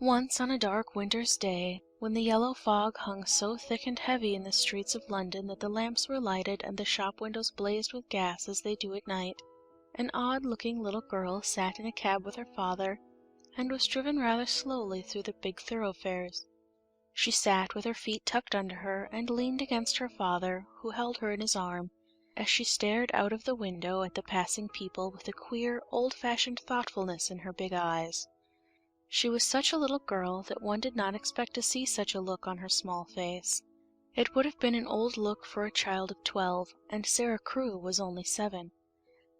Once on a dark winter's day, when the yellow fog hung so thick and heavy in the streets of London that the lamps were lighted and the shop windows blazed with gas as they do at night, an odd-looking little girl sat in a cab with her father, and was driven rather slowly through the big thoroughfares. She sat with her feet tucked under her, and leaned against her father, who held her in his arm, as she stared out of the window at the passing people with a queer, old-fashioned thoughtfulness in her big eyes. She was such a little girl that one did not expect to see such a look on her small face. It would have been an old look for a child of 12, and Sarah Crewe was only 7.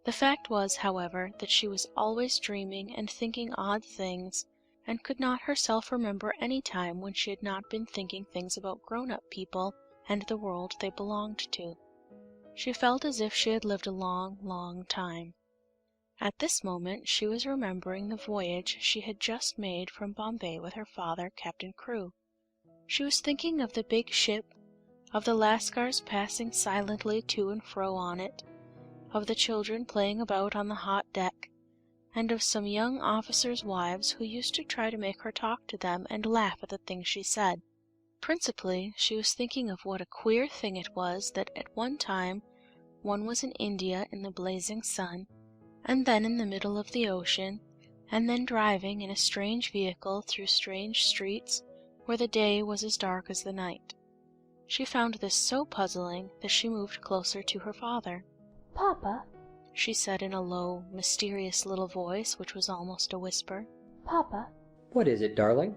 The fact was, however, that she was always dreaming and thinking odd things, and could not herself remember any time when she had not been thinking things about grown-up people and the world they belonged to. She felt as if she had lived a long, long time. At this moment she was remembering the voyage she had just made from Bombay with her father, Captain Crewe. She was thinking of the big ship, of the lascars passing silently to and fro on it, of the children playing about on the hot deck, and of some young officers' wives who used to try to make her talk to them and laugh at the things she said. Principally, she was thinking of what a queer thing it was that at one time one was in India in the blazing sun, and then in the middle of the ocean, and then driving in a strange vehicle through strange streets where the day was as dark as the night. She found this so puzzling that she moved closer to her father. "Papa," she said in a low, mysterious little voice which was almost a whisper. "Papa." "What is it, darling?"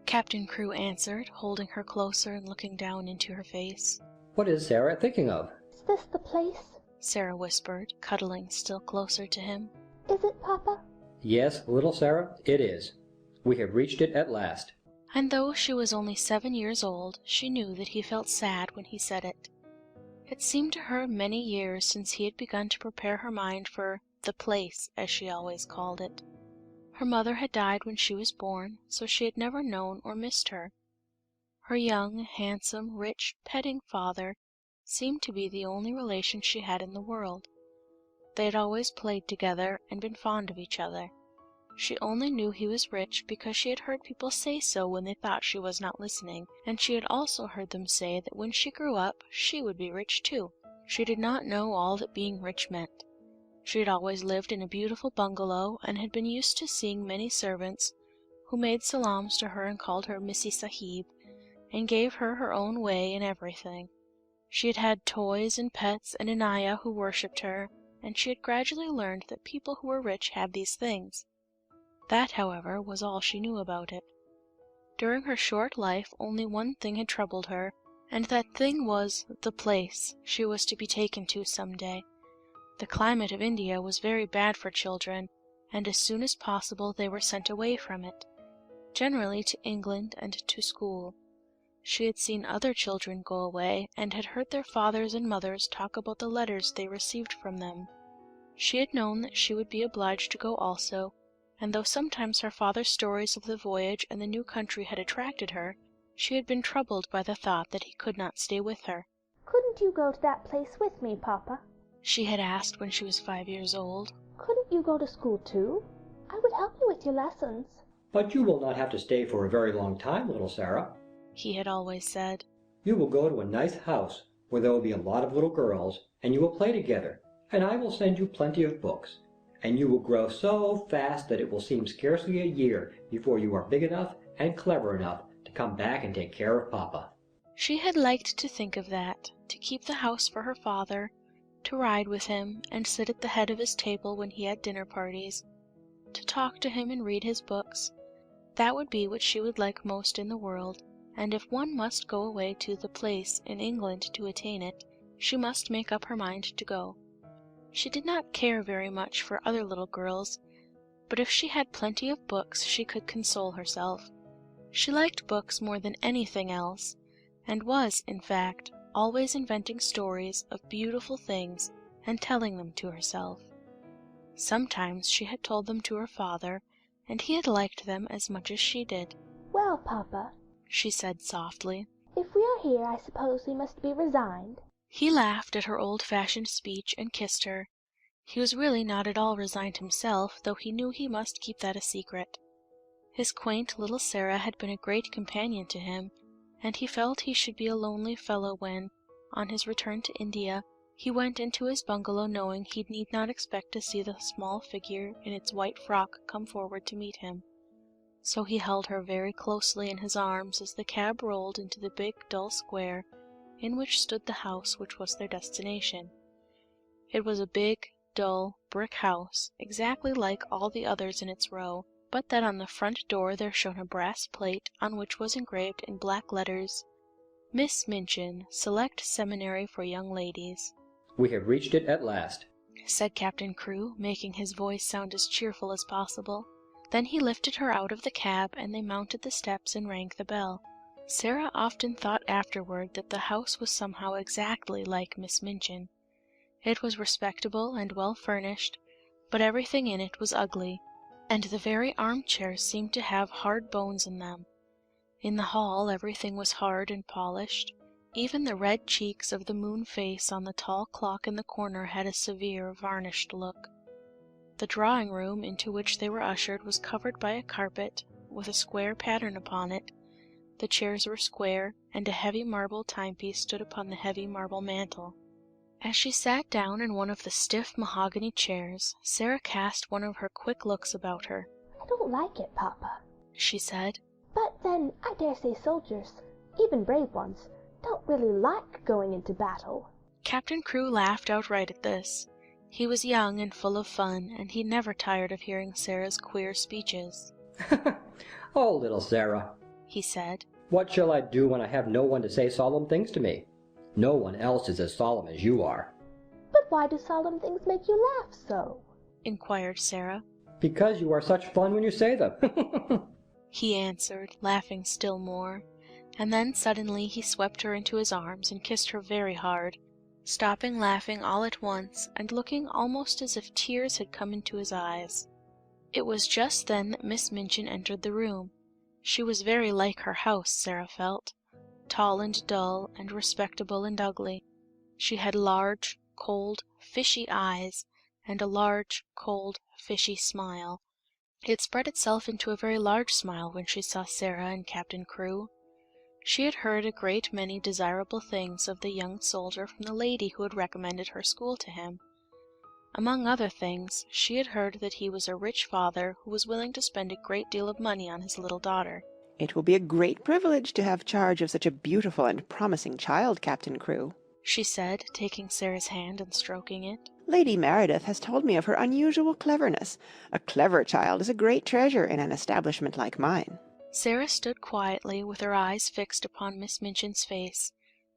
Captain Crewe answered, holding her closer and looking down into her face. "What is Sarah thinking of?" "Is this the place?" Sarah whispered, cuddling still closer to him. "Is it, Papa?" "Yes, little Sarah, it is. We have reached it at last." And though she was only 7 years old, she knew that he felt sad when he said it. It seemed to her many years since he had begun to prepare her mind for "the place," as she always called it. Her mother had died when she was born, so she had never known or missed her. Her young, handsome, rich, petting father seemed to be the only relation she had in the world. They had always played together and been fond of each other. She only knew he was rich because she had heard people say so when they thought she was not listening, and she had also heard them say that when she grew up she would be rich too. She did not know all that being rich meant. She had always lived in a beautiful bungalow, and had been used to seeing many servants, who made salams to her and called her Missy Sahib, and gave her her own way in everything. She had had toys and pets and an ayah who worshipped her, and she had gradually learned that people who were rich had these things. That, however, was all she knew about it. During her short life only one thing had troubled her, and that thing was the place she was to be taken to some day. The climate of India was very bad for children, and as soon as possible they were sent away from it, generally to England and to school. She had seen other children go away, and had heard their fathers and mothers talk about the letters they received from them. She had known that she would be obliged to go also, and though sometimes her father's stories of the voyage and the new country had attracted her, she had been troubled by the thought that he could not stay with her. "Couldn't you go to that place with me, Papa?" she had asked when she was 5 years old. "Couldn't you go to school too? I would help you with your lessons." "But you will not have to stay for a very long time, little Sarah," he had always said. "You will go to a nice house, where there will be a lot of little girls, and you will play together, and I will send you plenty of books, and you will grow so fast that it will seem scarcely a year before you are big enough and clever enough to come back and take care of Papa." She had liked to think of that, to keep the house for her father, to ride with him, and sit at the head of his table when he had dinner parties, to talk to him and read his books. That would be what she would like most in the world, and if one must go away to the place in England to attain it, she must make up her mind to go. She did not care very much for other little girls, but if she had plenty of books she could console herself. She liked books more than anything else, and was, in fact, always inventing stories of beautiful things and telling them to herself. Sometimes she had told them to her father, and he had liked them as much as she did. "Well, Papa," she said softly, "if we are here I suppose we must be resigned." He laughed at her old-fashioned speech and kissed her. He was really not at all resigned himself, though he knew he must keep that a secret. His quaint little Sarah had been a great companion to him, and he felt he should be a lonely fellow when, on his return to India, he went into his bungalow knowing he need not expect to see the small figure in its white frock come forward to meet him. So he held her very closely in his arms as the cab rolled into the big dull square in which stood the house which was their destination. It was a big, dull, brick house, exactly like all the others in its row, but that on the front door there shone a brass plate on which was engraved in black letters, "Miss Minchin, Select Seminary for Young Ladies." We have reached it at last, said Captain Crewe, making his voice sound as cheerful as possible. Then he lifted her out of the cab, and they mounted the steps and rang the bell. Sarah often thought afterward that the house was somehow exactly like Miss Minchin. It was respectable and well furnished, but everything in it was ugly, and the very armchairs seemed to have hard bones in them. In the hall everything was hard and polished. Even the red cheeks of the moon face on the tall clock in the corner had a severe, varnished look. The drawing-room into which they were ushered was covered by a carpet with a square pattern upon it. The chairs were square, and a heavy marble timepiece stood upon the heavy marble mantel. As she sat down in one of the stiff mahogany chairs, Sarah cast one of her quick looks about her. "I don't like it, Papa," she said. "but then I dare say soldiers, even brave ones, don't really like going into battle." Captain Crewe laughed outright at this. He was young and full of fun, and he never tired of hearing Sarah's queer speeches. Oh, little Sarah, he said. What shall I do when I have no one to say solemn things to me? No one else is as solemn as you are. "But why do solemn things make you laugh so?" inquired Sarah. Because you are such fun when you say them, he answered, laughing still more, and then suddenly he swept her into his arms and kissed her very hard, stopping laughing all at once and looking almost as if tears had come into his eyes. It was just then that Miss Minchin entered the room. She was very like her house, Sarah felt, tall and dull and respectable and ugly. She had large, cold, fishy eyes, and a large, cold, fishy smile. It spread itself into a very large smile when she saw Sarah and Captain Crewe. She had heard a great many desirable things of the young soldier from the lady who had recommended her school to him. Among other things, she had heard that he was a rich father who was willing to spend a great deal of money on his little daughter. "It will be a great privilege to have charge of such a beautiful and promising child, Captain Crewe," she said, taking Sarah's hand and stroking it. "Lady Meredith has told me of her unusual cleverness. A clever child is a great treasure in an establishment like mine." Sarah stood quietly, with her eyes fixed upon Miss Minchin's face.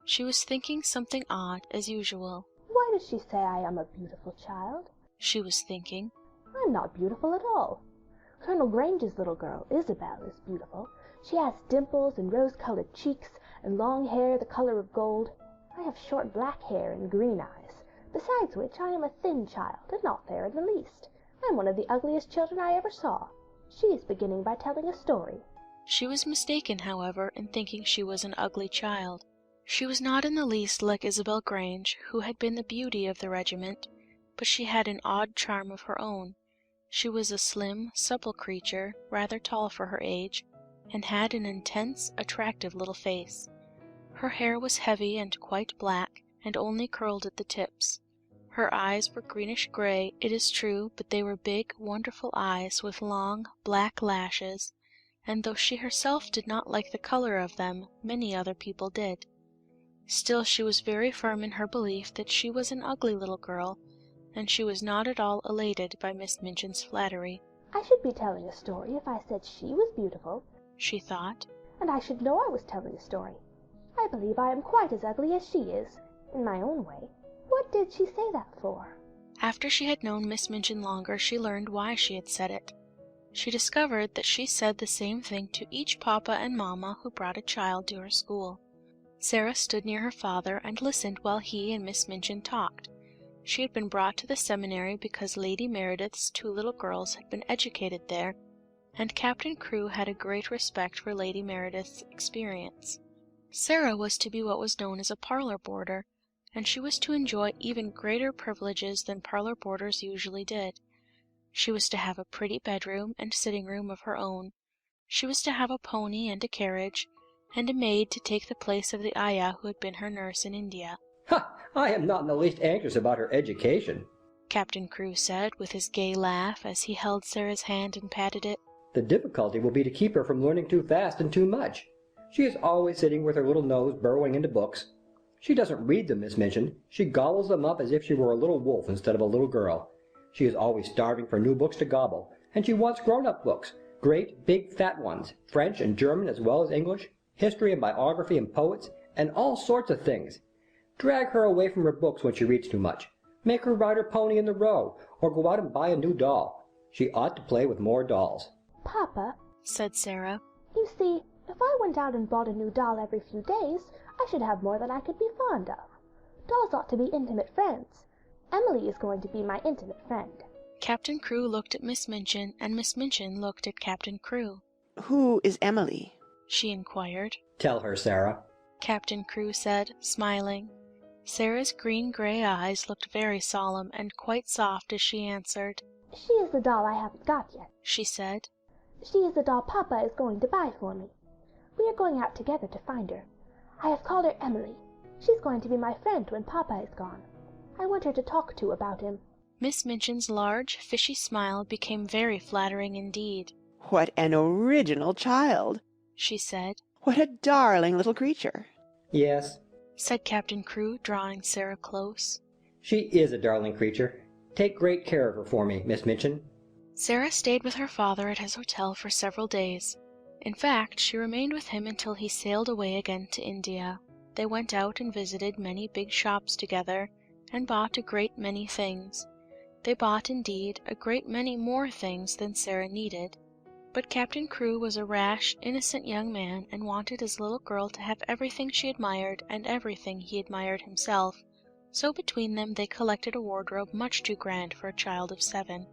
She was thinking something odd, as usual. "Why does she say I am a beautiful child?" she was thinking. "I'm not beautiful at all. Colonel Grange's little girl, Isabel, is beautiful. She has dimples and rose-colored cheeks and long hair the color of gold. I have short black hair and green eyes, besides which I am a thin child and not fair in the least. I'm one of the ugliest children I ever saw. She is beginning by telling a story." She was mistaken, however, in thinking she was an ugly child. She was not in the least like Isabel Grange, who had been the beauty of the regiment, but she had an odd charm of her own. She was a slim, supple creature, rather tall for her age, and had an intense, attractive little face. Her hair was heavy and quite black, and only curled at the tips. Her eyes were greenish-gray, it is true, but they were big, wonderful eyes with long, black lashes, and though she herself did not like the color of them, many other people did. Still she was very firm in her belief that she was an ugly little girl, and she was not at all elated by Miss Minchin's flattery. "I should be telling a story if I said she was beautiful," she thought. "and I should know I was telling a story. I believe I am quite as ugly as she is, in my own way. What did she say that for?" After she had known Miss Minchin longer, she learned why she had said it. She discovered that she said the same thing to each papa and mamma who brought a child to her school. Sarah stood near her father and listened while he and Miss Minchin talked. She had been brought to the seminary because Lady Meredith's 2 little girls had been educated there, and Captain Crewe had a great respect for Lady Meredith's experience. Sarah was to be what was known as a parlor boarder, and she was to enjoy even greater privileges than parlor boarders usually did. She was to have a pretty bedroom and sitting room of her own. She was to have a pony and a carriage, and a maid to take the place of the ayah who had been her nurse in India. Ha! I am not in the least anxious about her education, Captain Crewe said, with his gay laugh, as he held Sarah's hand and patted it. The difficulty will be to keep her from learning too fast and too much. She is always sitting with her little nose burrowing into books. She doesn't read them, Miss Minchin. She gobbles them up as if she were a little wolf instead of a little girl. She is always starving for new books to gobble, and she wants grown-up books, great, big, fat ones, French and German as well as English, history and biography and poets, and all sorts of things. Drag her away from her books when she reads too much. Make her ride her pony in the Row, or go out and buy a new doll. She ought to play with more dolls. Papa, said Sarah. you see, if I went out and bought a new doll every few days, I should have more than I could be fond of. Dolls ought to be intimate friends. Emily is going to be my intimate friend. Captain Crewe looked at Miss Minchin, and Miss Minchin looked at Captain Crewe. Who is Emily? She inquired. Tell her, Sarah. Captain Crewe said, smiling. Sarah's green-gray eyes looked very solemn and quite soft as she answered. She is the doll I haven't got yet. She said. She is the doll Papa is going to buy for me. We are going out together to find her. I have called her Emily. She's going to be my friend when Papa is gone. I want her to talk to about him. Miss Minchin's large, fishy smile became very flattering indeed. What an original child, she said. What a darling little creature. Yes, said Captain Crewe, drawing Sarah close. she is a darling creature. Take great care of her for me, Miss Minchin. Sarah stayed with her father at his hotel for several days. In fact, she remained with him until he sailed away again to India. They went out and visited many big shops together, and bought a great many things. They bought, indeed, a great many more things than Sarah needed. But Captain Crewe was a rash, innocent young man, and wanted his little girl to have everything she admired and everything he admired himself, so between them they collected a wardrobe much too grand for a child of 7.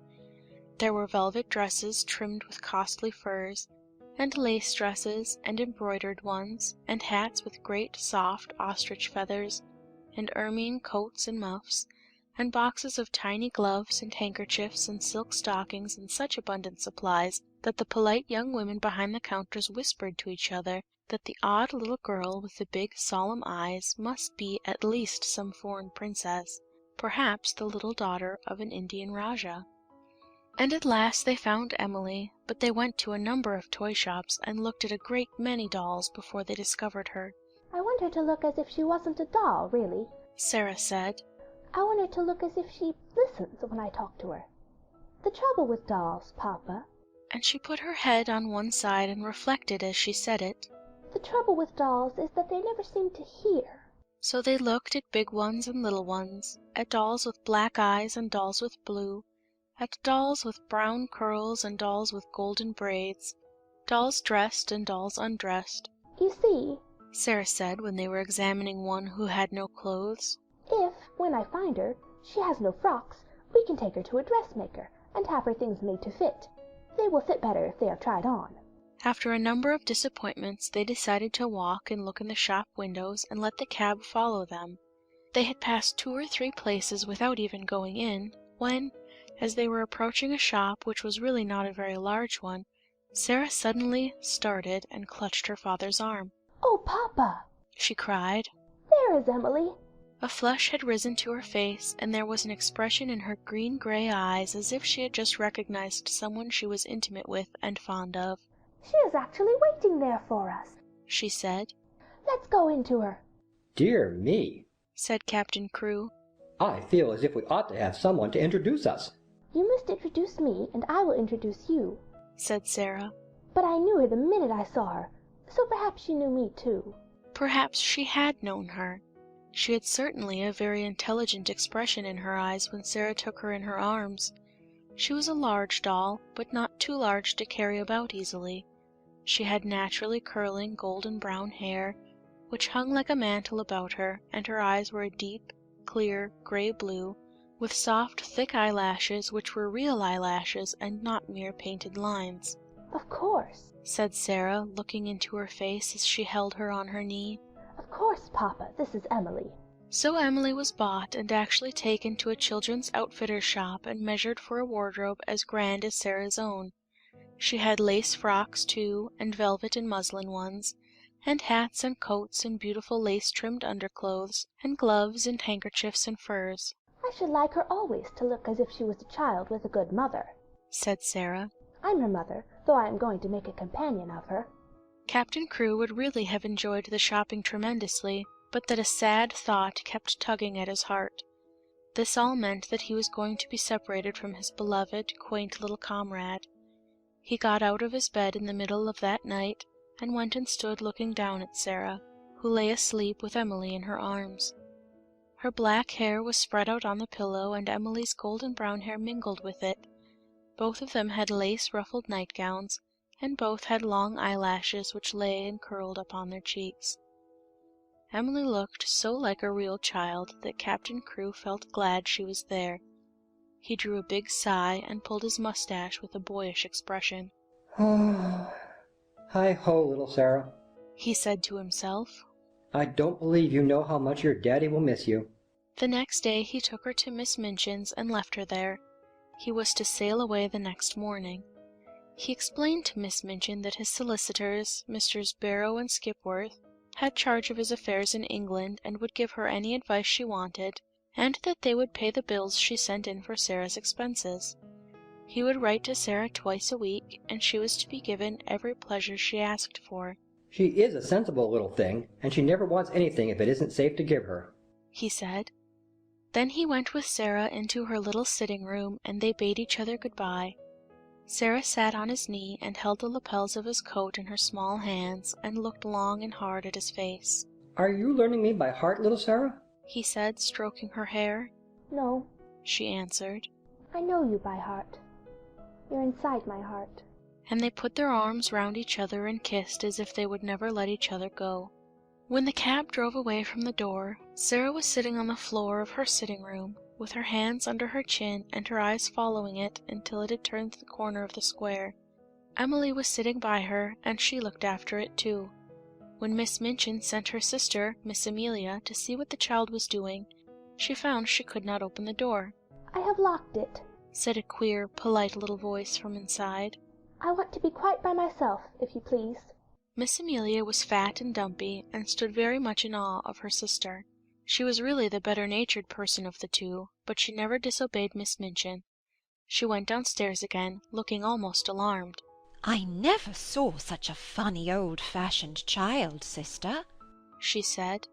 There were velvet dresses trimmed with costly furs, and lace dresses, and embroidered ones, and hats with great soft ostrich feathers, and ermine coats and muffs, and boxes of tiny gloves and handkerchiefs and silk stockings in such abundant supplies that the polite young women behind the counters whispered to each other that the odd little girl with the big solemn eyes must be at least some foreign princess, perhaps the little daughter of an Indian Rajah. And at last they found Emily, but they went to a number of toy shops and looked at a great many dolls before they discovered her. I want her to look as if she wasn't a doll, really. Sarah said. I want her to look as if she listens when I talk to her. The trouble with dolls, Papa, and she put her head on one side and reflected as she said it. The trouble with dolls is that they never seem to hear. So they looked at big ones and little ones, at dolls with black eyes and dolls with blue, at dolls with brown curls and dolls with golden braids, dolls dressed and dolls undressed. You see, Sarah said when they were examining one who had no clothes, if, when I find her, she has no frocks, we can take her to a dressmaker and have her things made to fit. They will fit better if they are tried on. After a number of disappointments, they decided to walk and look in the shop windows and let the cab follow them. They had passed 2 or 3 places without even going in, when, as they were approaching a shop which was really not a very large one, Sarah suddenly started and clutched her father's arm. "Oh, Papa!" she cried. "There is Emily!" A flush had risen to her face, and there was an expression in her green-gray eyes as if she had just recognized someone she was intimate with and fond of. "She is actually waiting there for us," she said. "Let's go into her." Dear me, said Captain Crewe. I feel as if we ought to have someone to introduce us. "You must introduce me, and I will introduce you," said Sarah. "But I knew her the minute I saw her, so perhaps she knew me too." Perhaps she had known her. She had certainly a very intelligent expression in her eyes when Sarah took her in her arms. She was a large doll, but not too large to carry about easily. She had naturally curling golden brown hair, which hung like a mantle about her, and her eyes were a deep, clear, gray blue, with soft, thick eyelashes which were real eyelashes and not mere painted lines. "Of course," said Sarah, looking into her face as she held her on her knee. "Of course, Papa, this is Emily." So Emily was bought and actually taken to a children's outfitter's shop and measured for a wardrobe as grand as Sarah's own. She had lace frocks, too, and velvet and muslin ones, and hats and coats and beautiful lace-trimmed underclothes, and gloves and handkerchiefs and furs. I should like her always to look as if she was a child with a good mother, said Sarah. I'm her mother, though I am going to make a companion of her. Captain Crewe would really have enjoyed the shopping tremendously, but that a sad thought kept tugging at his heart. This all meant that he was going to be separated from his beloved, quaint little comrade. He got out of his bed in the middle of that night, and went and stood looking down at Sarah, who lay asleep with Emily in her arms. Her black hair was spread out on the pillow, and Emily's golden brown hair mingled with it. Both of them had lace-ruffled nightgowns, and both had long eyelashes which lay and curled upon their cheeks. Emily looked so like a real child that Captain Crewe felt glad she was there. He drew a big sigh and pulled his mustache with a boyish expression. Hi-ho, little Sarah, he said to himself. I don't believe you know how much your daddy will miss you. The next day he took her to Miss Minchin's and left her there. He was to sail away the next morning. He explained to Miss Minchin that his solicitors, Messrs. Barrow and Skipworth, had charge of his affairs in England and would give her any advice she wanted, and that they would pay the bills she sent in for Sarah's expenses. He would write to Sarah twice a week, and she was to be given every pleasure she asked for. She is a sensible little thing, and she never wants anything if it isn't safe to give her, he said. Then he went with Sarah into her little sitting-room, and they bade each other good-bye. Sarah sat on his knee and held the lapels of his coat in her small hands, and looked long and hard at his face. Are you learning me by heart, little Sarah? he said, stroking her hair. No, she answered. I know you by heart. You're inside my heart. And they put their arms round each other and kissed as if they would never let each other go. When the cab drove away from the door, Sarah was sitting on the floor of her sitting-room, with her hands under her chin and her eyes following it until it had turned the corner of the square. Emily was sitting by her, and she looked after it too. When Miss Minchin sent her sister, Miss Amelia, to see what the child was doing, she found she could not open the door. I have locked it, said a queer, polite little voice from inside. I want to be quite by myself, if you please. Miss Amelia was fat and dumpy, and stood very much in awe of her sister. She was really the better-natured person of the two, but she never disobeyed Miss Minchin. She went downstairs again, looking almost alarmed. I never saw such a funny old-fashioned child, sister, she said.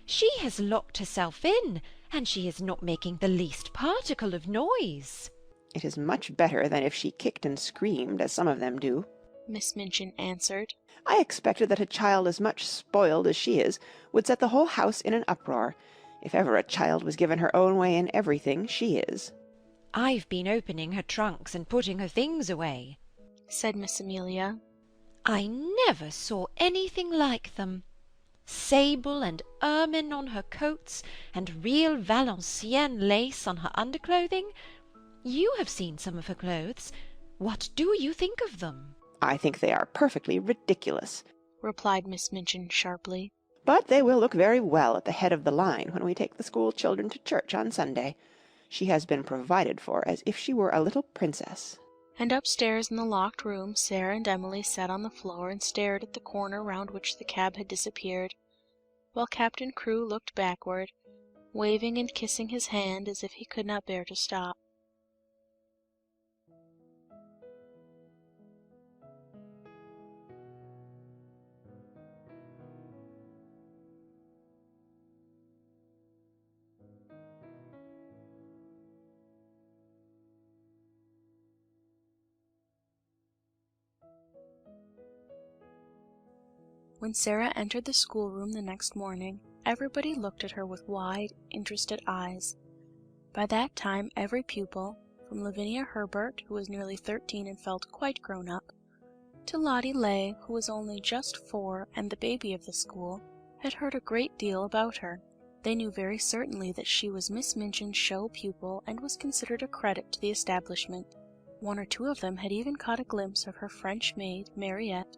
She has locked herself in, and she is not making the least particle of noise. It is much better than if she kicked and screamed, as some of them do, Miss Minchin answered. I expected that a child as much spoiled as she is would set the whole house in an uproar. If ever a child was given her own way in everything, she is. I've been opening her trunks and putting her things away, said Miss Amelia. I never saw anything like them. Sable and ermine on her coats, and real Valenciennes lace on her underclothing. You have seen some of her clothes. What do you think of them? I think they are perfectly ridiculous, replied Miss Minchin sharply. But they will look very well at the head of the line when we take the school children to church on Sunday. She has been provided for as if she were a little princess. And upstairs in the locked room, Sarah and Emily sat on the floor and stared at the corner round which the cab had disappeared, while Captain Crewe looked backward, waving and kissing his hand as if he could not bear to stop. When Sarah entered the schoolroom the next morning, everybody looked at her with wide, interested eyes. By that time every pupil, from Lavinia Herbert, who was nearly 13 and felt quite grown up, to Lottie Lay, who was only just 4 and the baby of the school, had heard a great deal about her. They knew very certainly that she was Miss Minchin's show pupil and was considered a credit to the establishment. One or two of them had even caught a glimpse of her French maid, Mariette,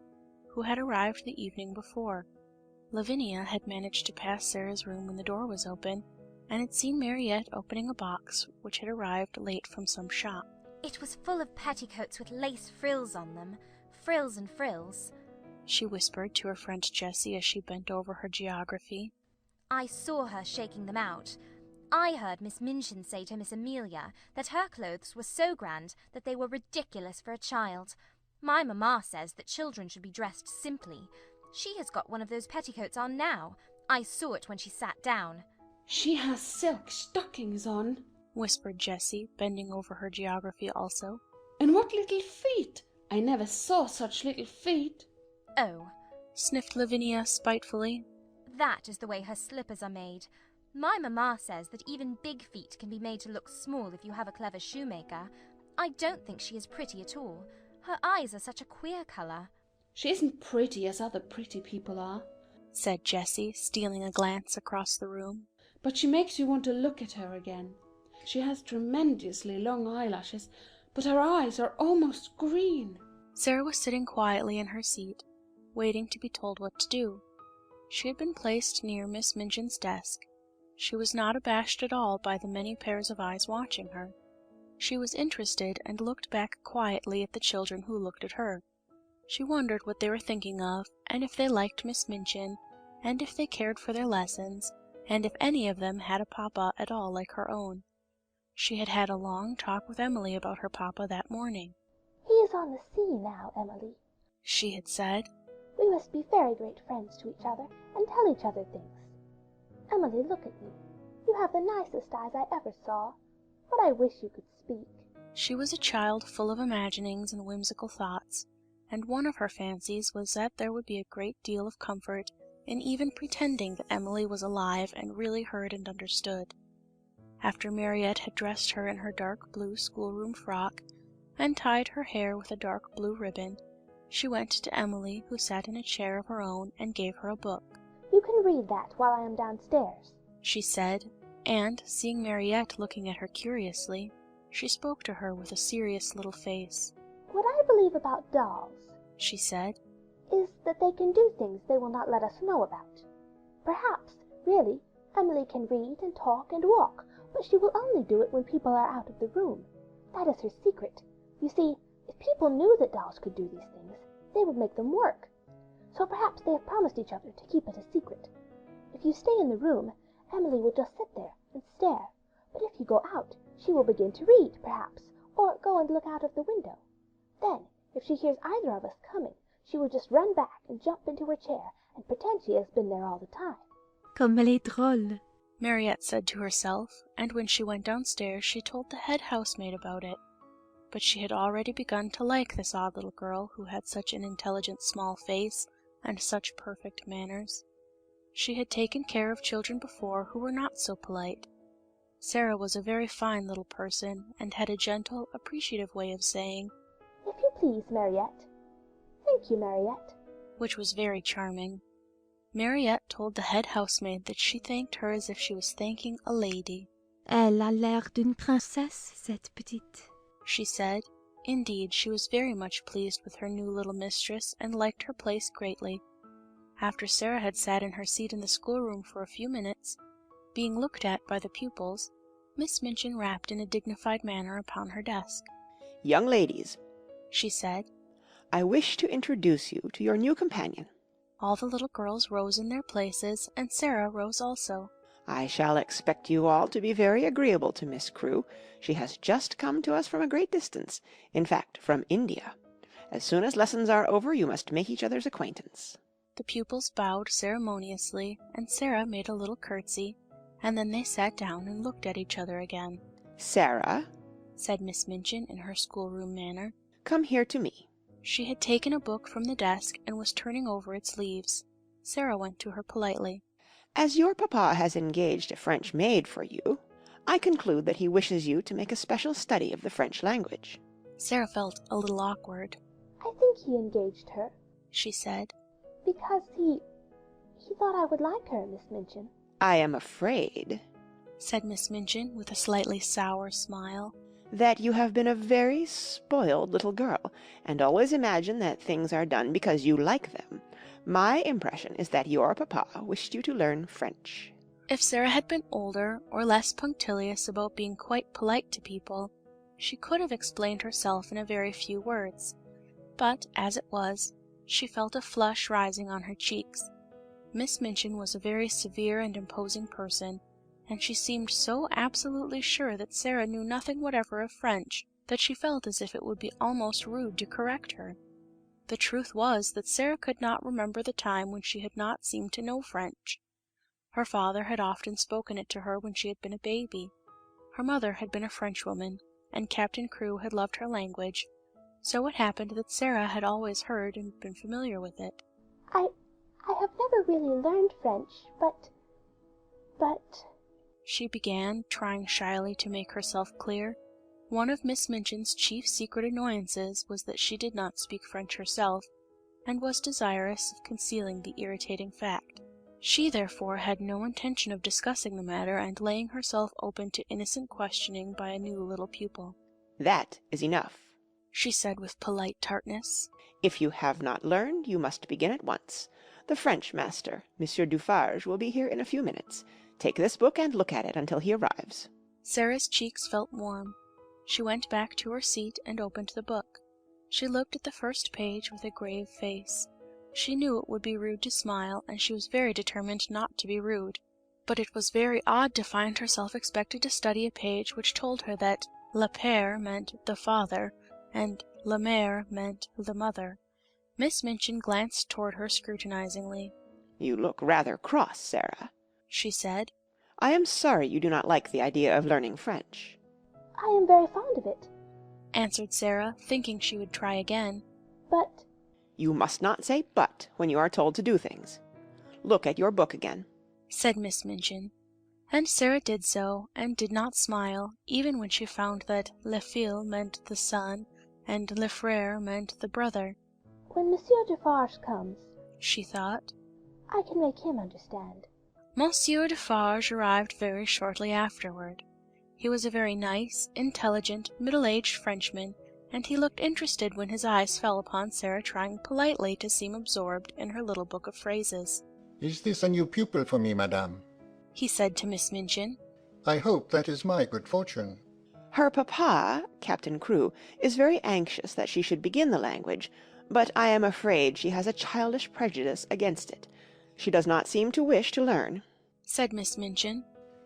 who had arrived the evening before. Lavinia had managed to pass Sarah's room when the door was open, and had seen Mariette opening a box which had arrived late from some shop. It was full of petticoats with lace frills on them, frills and frills. She whispered to her friend Jessie as she bent over her geography. I saw her shaking them out. I heard Miss Minchin say to Miss Amelia that her clothes were so grand that they were ridiculous for a child. My mamma says that children should be dressed simply. She has got one of those petticoats on now. I saw it when she sat down. She has silk stockings on, whispered Jessie, bending over her geography also. And what little feet! I never saw such little feet. Oh, sniffed Lavinia spitefully. That is the way her slippers are made. My mamma says that even big feet can be made to look small if you have a clever shoemaker. I don't think she is pretty at all. Her eyes are such a queer colour. She isn't pretty as other pretty people are, said Jessie, stealing a glance across the room. But she makes you want to look at her again. She has tremendously long eyelashes, but her eyes are almost green. Sarah was sitting quietly in her seat, waiting to be told what to do. She had been placed near Miss Minchin's desk. She was not abashed at all by the many pairs of eyes watching her. She was interested and looked back quietly at the children who looked at her. She wondered what they were thinking of, and if they liked Miss Minchin, and if they cared for their lessons, and if any of them had a papa at all like her own. She had had a long talk with Emily about her papa that morning. "He is on the sea now, Emily," she had said. "We must be very great friends to each other, and tell each other things. Emily, look at you. You have the nicest eyes I ever saw. But I wish you could speak." She was a child full of imaginings and whimsical thoughts, and one of her fancies was that there would be a great deal of comfort in even pretending that Emily was alive and really heard and understood. After Mariette had dressed her in her dark blue schoolroom frock, and tied her hair with a dark blue ribbon, she went to Emily, who sat in a chair of her own, and gave her a book. "You can read that while I am downstairs," she said, and, seeing Mariette looking at her curiously, she spoke to her with a serious little face. "What I believe about dolls," she said, "is that they can do things they will not let us know about. Perhaps, really, Emily can read and talk and walk, but she will only do it when people are out of the room. That is her secret. You see, if people knew that dolls could do these things, they would make them work. So perhaps they have promised each other to keep it a secret. If you stay in the room, Emily will just sit there and stare, but if you go out, she will begin to read, perhaps, or go and look out of the window. Then, if she hears either of us coming, she will just run back and jump into her chair and pretend she has been there all the time." Comme elle est drôle, Mariette said to herself, and when she went downstairs she told the head housemaid about it. But she had already begun to like this odd little girl who had such an intelligent small face and such perfect manners. She had taken care of children before who were not so polite. Sarah was a very fine little person, and had a gentle, appreciative way of saying, "If you please, Mariette." "Thank you, Mariette," which was very charming. Mariette told the head housemaid that she thanked her as if she was thanking a lady. Elle a l'air d'une princesse, cette petite, she said. Indeed, she was very much pleased with her new little mistress, and liked her place greatly. After Sarah had sat in her seat in the schoolroom for a few minutes, being looked at by the pupils, Miss Minchin rapped in a dignified manner upon her desk. "Young ladies," she said, "I wish to introduce you to your new companion. All the little girls rose in their places, and Sarah rose also. I shall expect you all to be very agreeable to Miss Crewe. She has just come to us from a great distance, in fact, from India. As soon as lessons are over, you must make each other's acquaintance." The pupils bowed ceremoniously, and Sarah made a little curtsy, and then they sat down and looked at each other again. "Sarah," said Miss Minchin in her schoolroom manner, "come here to me." She had taken a book from the desk and was turning over its leaves. Sarah went to her politely. "As your papa has engaged a French maid for you, I conclude that he wishes you to make a special study of the French language." Sarah felt a little awkward. "I think he engaged her," she said, "because he thought I would like her, Miss Minchin." "I am afraid," said Miss Minchin with a slightly sour smile, "that you have been a very spoiled little girl, and always imagine that things are done because you like them. My impression is that your papa wished you to learn French." If Sarah had been older, or less punctilious about being quite polite to people, she could have explained herself in a very few words. But, as it was, she felt a flush rising on her cheeks. Miss Minchin was a very severe and imposing person, and she seemed so absolutely sure that Sarah knew nothing whatever of French that she felt as if it would be almost rude to correct her. The truth was that Sarah could not remember the time when she had not seemed to know French. Her father had often spoken it to her when she had been a baby. Her mother had been a Frenchwoman, and Captain Crewe had loved her language, so it happened that Sarah had always heard and been familiar with it. I have never really learned French, but She began, trying shyly to make herself clear. One of Miss Minchin's chief secret annoyances was that she did not speak French herself, and was desirous of concealing the irritating fact. She therefore had no intention of discussing the matter and laying herself open to innocent questioning by a new little pupil. That is enough. She said with polite tartness. If you have not learned, you must begin at once. The French master, Monsieur Dufarge, will be here in a few minutes. Take this book and look at it until he arrives. Sarah's cheeks felt warm. She went back to her seat and opened the book. She looked at the first page with a grave face. She knew it would be rude to smile, and she was very determined not to be rude. But it was very odd to find herself expected to study a page which told her that le père meant the father, and la mère meant the mother. Miss Minchin glanced toward her scrutinizingly. You look rather cross, Sarah, she said. I am sorry you do not like the idea of learning French. I am very fond of it, answered Sarah, thinking she would try again. But you must not say but when you are told to do things. Look at your book again, said Miss Minchin. And Sarah did so, and did not smile, even when she found that le fils meant the son, and le frère meant the brother. When Monsieur Defarge comes, she thought, I can make him understand. Monsieur Defarge arrived very shortly afterward. He was a very nice, intelligent, middle-aged Frenchman, and he looked interested when his eyes fell upon Sarah trying politely to seem absorbed in her little book of phrases. Is this a new pupil for me, madame? He said to Miss Minchin. I hope that is my good fortune. Her papa, Captain Crewe, is very anxious that she should begin the language, but I am afraid she has a childish prejudice against it. She does not seem to wish to learn, said Miss Minchin.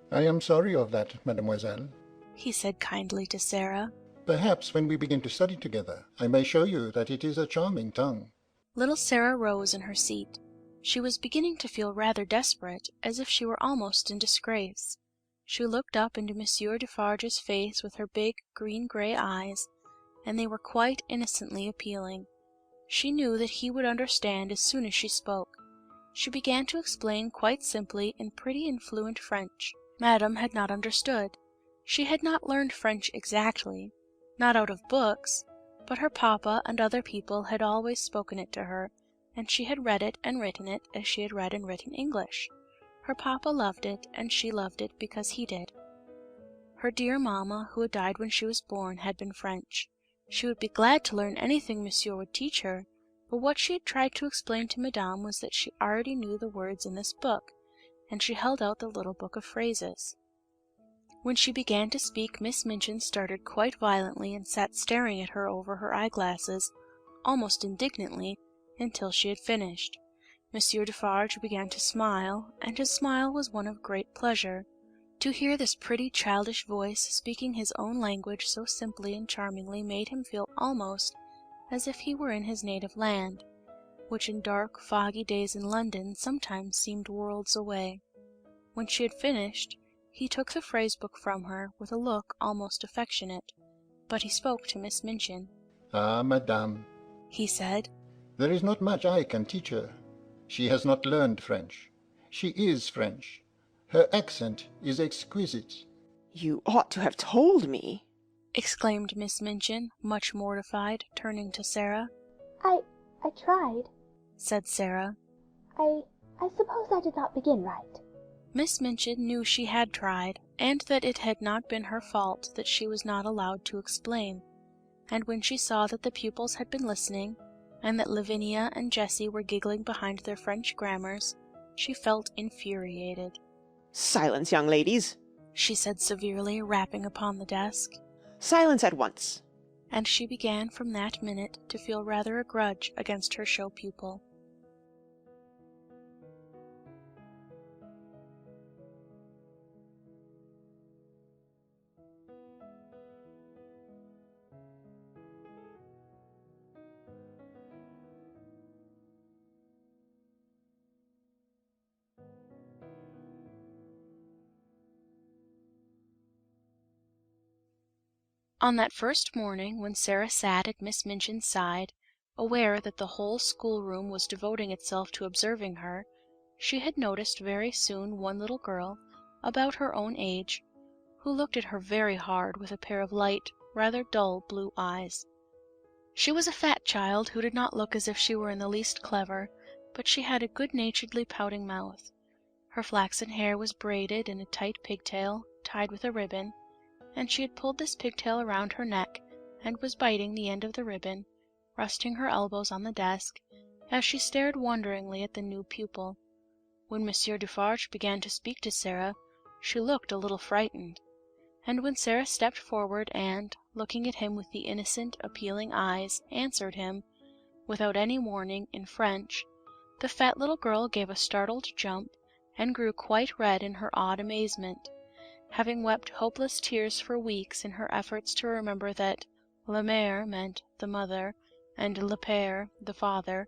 I am sorry of that, mademoiselle, he said kindly to Sarah. Perhaps when we begin to study together, I may show you that it is a charming tongue. Little Sarah rose in her seat. She was beginning to feel rather desperate, as if she were almost in disgrace. She looked up into Monsieur Defarge's face with her big green-grey eyes, and they were quite innocently appealing. She knew that he would understand as soon as she spoke. She began to explain quite simply in pretty and fluent French. Madame had not understood. She had not learned French exactly, not out of books, but her papa and other people had always spoken it to her, and she had read it and written it as she had read and written English. Her papa loved it, and she loved it because he did. Her dear mamma, who had died when she was born, had been French. She would be glad to learn anything Monsieur would teach her, but what she had tried to explain to Madame was that she already knew the words in this book, and she held out the little book of phrases. When she began to speak, Miss Minchin started quite violently and sat staring at her over her eyeglasses, almost indignantly, until she had finished. Monsieur Defarge began to smile, and his smile was one of great pleasure. To hear this pretty childish voice speaking his own language so simply and charmingly made him feel almost as if he were in his native land, which in dark, foggy days in London sometimes seemed worlds away. When she had finished, he took the phrase-book from her with a look almost affectionate, but he spoke to Miss Minchin. Ah, madame, he said, there is not much I can teach her. She has not learned French. She is French. Her accent is exquisite. You ought to have told me, exclaimed Miss Minchin, much mortified, turning to Sarah. I tried, said Sarah. I suppose I did not begin right. Miss Minchin knew she had tried, and that it had not been her fault that she was not allowed to explain, and when she saw that the pupils had been listening, and that Lavinia and Jessie were giggling behind their French grammars, she felt infuriated. Silence, young ladies, she said severely, rapping upon the desk. Silence at once. and she began from that minute to feel rather a grudge against her show pupil. On that first morning when Sarah sat at Miss Minchin's side, aware that the whole schoolroom was devoting itself to observing her, she had noticed very soon one little girl, about her own age, who looked at her very hard with a pair of light, rather dull blue eyes. She was a fat child who did not look as if she were in the least clever, but she had a good-naturedly pouting mouth. Her flaxen hair was braided in a tight pigtail, tied with a ribbon, and she had pulled this pigtail around her neck, and was biting the end of the ribbon, resting her elbows on the desk, as she stared wonderingly at the new pupil. When Monsieur Defarge began to speak to Sarah, she looked a little frightened, and when Sarah stepped forward and, looking at him with the innocent, appealing eyes, answered him, without any warning, in French, the fat little girl gave a startled jump, and grew quite red in her odd amazement. Having wept hopeless tears for weeks in her efforts to remember that la mère meant the mother, and le père the father,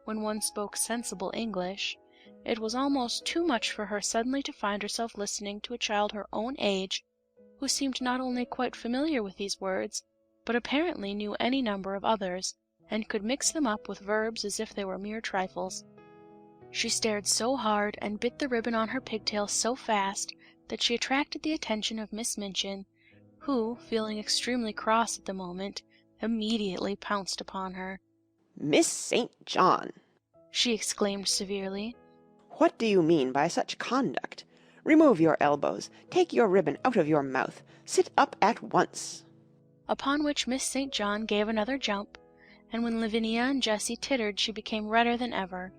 when one spoke sensible English, it was almost too much for her suddenly to find herself listening to a child her own age, who seemed not only quite familiar with these words, but apparently knew any number of others, and could mix them up with verbs as if they were mere trifles. She stared so hard and bit the ribbon on her pigtail so fast that she attracted the attention of Miss Minchin, who, feeling extremely cross at the moment, immediately pounced upon her. Miss St. John! She exclaimed severely. What do you mean by such conduct? Remove your elbows, take your ribbon out of your mouth, sit up at once. Upon which Miss St. John gave another jump, and when Lavinia and Jessie tittered she became redder than ever.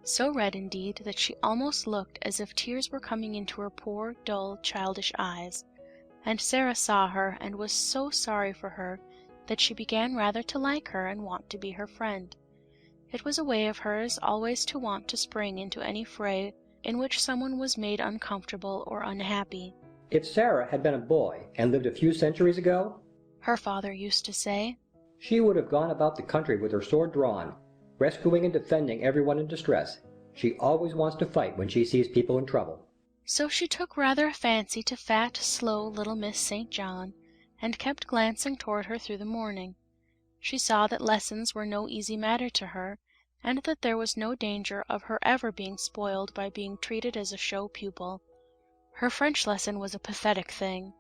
So red, indeed, that she almost looked as if tears were coming into her poor, dull, childish eyes. And Sarah saw her, and was so sorry for her that she began rather to like her and want to be her friend. It was a way of hers always to want to spring into any fray in which someone was made uncomfortable or unhappy. If Sarah had been a boy and lived a few centuries ago, her father used to say, she would have gone about the country with her sword drawn, rescuing and defending everyone in distress. She always wants to fight when she sees people in trouble. So she took rather a fancy to fat, slow little Miss St. John, and kept glancing toward her through the morning. She saw that lessons were no easy matter to her, and that there was no danger of her ever being spoiled by being treated as a show pupil. Her French lesson was a pathetic thing.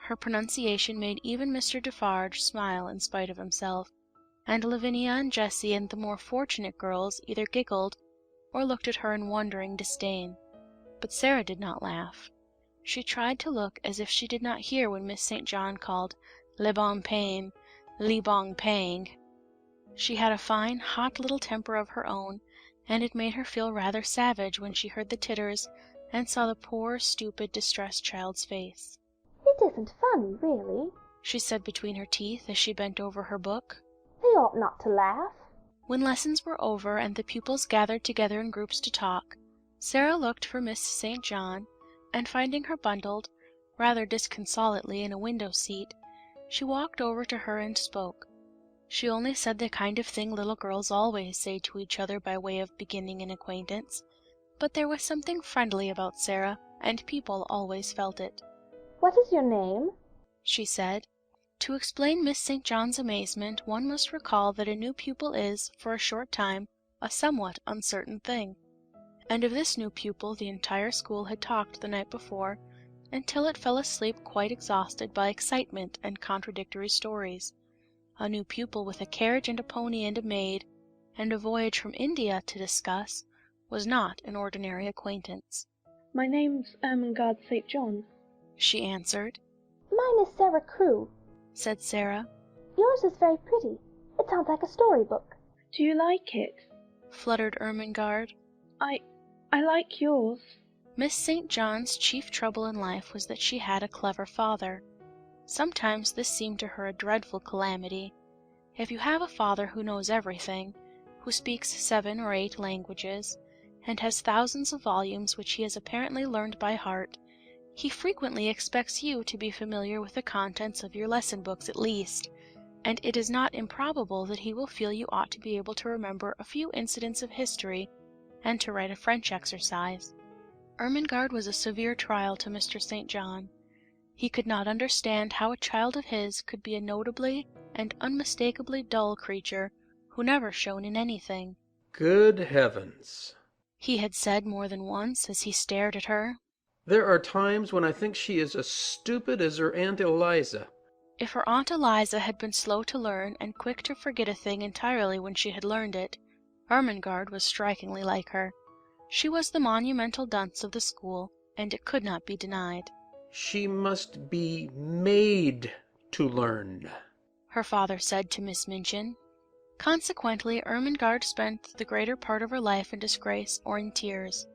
Her pronunciation made even Mr. Defarge smile in spite of himself, and Lavinia and Jessie and the more fortunate girls either giggled or looked at her in wondering disdain. But Sarah did not laugh. She tried to look as if she did not hear when Miss St. John called "Le bon pain," "Li bong pang." She had a fine, hot little temper of her own, and it made her feel rather savage when she heard the titters and saw the poor, stupid, distressed child's face. "It isn't funny, really," she said between her teeth as she bent over her book. "They ought not to laugh." When lessons were over and the pupils gathered together in groups to talk, Sarah looked for Miss St. John, and finding her bundled, rather disconsolately, in a window seat, she walked over to her and spoke. She only said the kind of thing little girls always say to each other by way of beginning an acquaintance, but there was something friendly about Sarah, and people always felt it. "What is your name?" she said. To explain Miss St. John's amazement, one must recall that a new pupil is, for a short time, a somewhat uncertain thing. And of this new pupil the entire school had talked the night before, until it fell asleep quite exhausted by excitement and contradictory stories. A new pupil with a carriage and a pony and a maid, and a voyage from India to discuss, was not an ordinary acquaintance. "My name's Ermengarde St. John," she answered. "Mine is Sarah Crewe," said Sarah. "Yours is very pretty. It sounds like a storybook." "Do you like it?" fluttered Ermengarde. I like yours." Miss St. John's chief trouble in life was that she had a clever father. Sometimes this seemed to her a dreadful calamity. If you have a father who knows everything, who speaks 7 or 8 languages, and has thousands of volumes which he has apparently learned by heart, he frequently expects you to be familiar with the contents of your lesson books at least, and it is not improbable that he will feel you ought to be able to remember a few incidents of history and to write a French exercise. Ermengarde was a severe trial to Mr. St. John. He could not understand how a child of his could be a notably and unmistakably dull creature who never shone in anything. Good heavens! He had said more than once as he stared at her. There are times when I think she is as stupid as her Aunt Eliza. If her Aunt Eliza had been slow to learn and quick to forget a thing entirely when she had learned it, Ermengarde was strikingly like her. She was the monumental dunce of the school, and it could not be denied. She must be made to learn, her father said to Miss Minchin. Consequently, Ermengarde spent the greater part of her life in disgrace or in tears.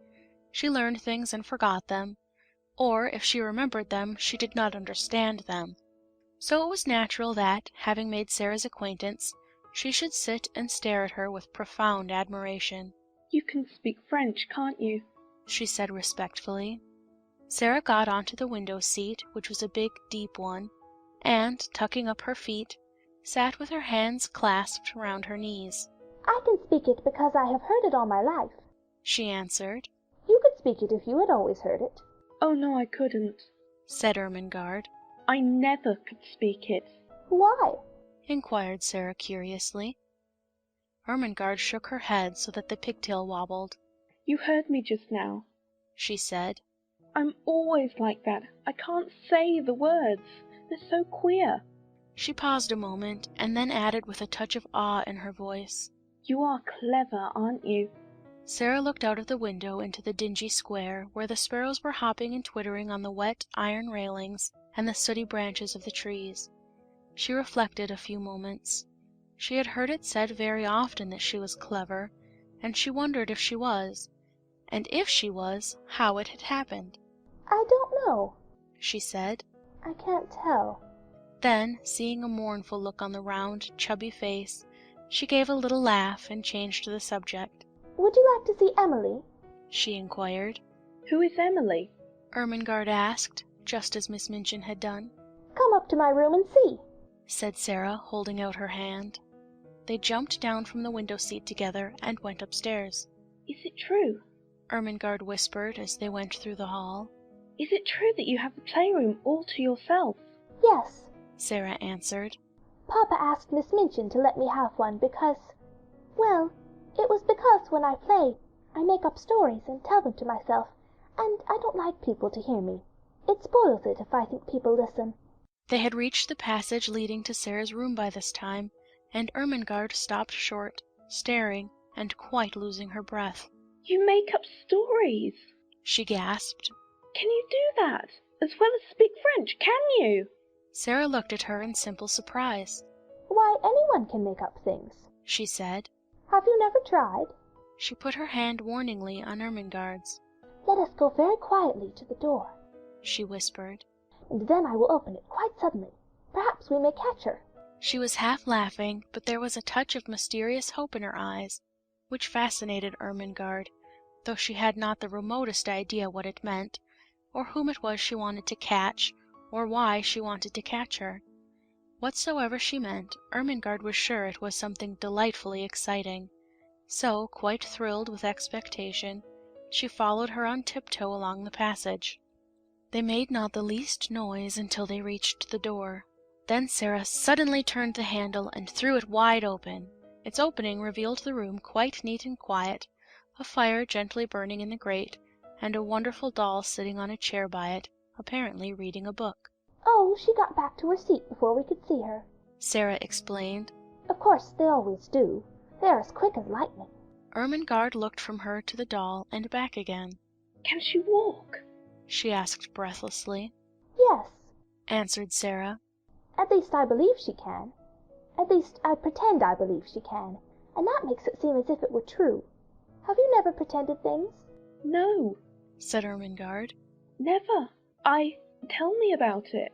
She learned things and forgot them, or if she remembered them, she did not understand them. So it was natural that, having made Sarah's acquaintance, she should sit and stare at her with profound admiration. You can speak French, can't you? She said respectfully. Sarah got onto the window seat, which was a big, deep one, and, tucking up her feet, sat with her hands clasped round her knees. I can speak it because I have heard it all my life, she answered. You could speak it if you had always heard it. Oh, no, I couldn't, said Ermengarde. I never could speak it. Why? Inquired Sarah curiously. Ermengarde shook her head so that the pigtail wobbled. You heard me just now, she said. I'm always like that. I can't say the words. They're so queer. She paused a moment, and then added with a touch of awe in her voice, You are clever, aren't you? Sarah looked out of the window into the dingy square, where the sparrows were hopping and twittering on the wet iron railings and the sooty branches of the trees. She reflected a few moments. She had heard it said very often that she was clever, and she wondered if she was, and if she was, how it had happened. I don't know, she said. I can't tell. Then, seeing a mournful look on the round, chubby face, she gave a little laugh and changed the subject. Would you like to see Emily? she inquired. Who is Emily? Ermengarde asked, just as Miss Minchin had done. Come up to my room and see, said Sarah, holding out her hand. They jumped down from the window seat together and went upstairs. Is it true? Ermengarde whispered as they went through the hall. Is it true that you have the playroom all to yourself? Yes, Sarah answered. Papa asked Miss Minchin to let me have one because, well, it was because when I play, I make up stories and tell them to myself, and I don't like people to hear me. It spoils it if I think people listen. They had reached the passage leading to Sarah's room by this time, and Ermengarde stopped short, staring, and quite losing her breath. You make up stories, she gasped. Can you do that, as well as speak French, can you? Sarah looked at her in simple surprise. Why, anyone can make up things, she said. Have you never tried? She put her hand warningly on Ermengarde's. Let us go very quietly to the door, she whispered. And then I will open it quite suddenly. Perhaps we may catch her. She was half laughing, but there was a touch of mysterious hope in her eyes, which fascinated Ermengarde, though she had not the remotest idea what it meant, or whom it was she wanted to catch, or why she wanted to catch her. Whatsoever she meant, Ermengarde was sure it was something delightfully exciting. So, quite thrilled with expectation, she followed her on tiptoe along the passage. They made not the least noise until they reached the door. Then Sarah suddenly turned the handle and threw it wide open. Its opening revealed the room quite neat and quiet, a fire gently burning in the grate, and a wonderful doll sitting on a chair by it, apparently reading a book. Oh, she got back to her seat before we could see her, Sarah explained. Of course, they always do. They're as quick as lightning. Ermengarde looked from her to the doll and back again. Can she walk? she asked breathlessly. Yes, answered Sarah. At least I believe she can. At least I pretend I believe she can, and that makes it seem as if it were true. Have you never pretended things? No, said Ermengarde. never. Tell me about it.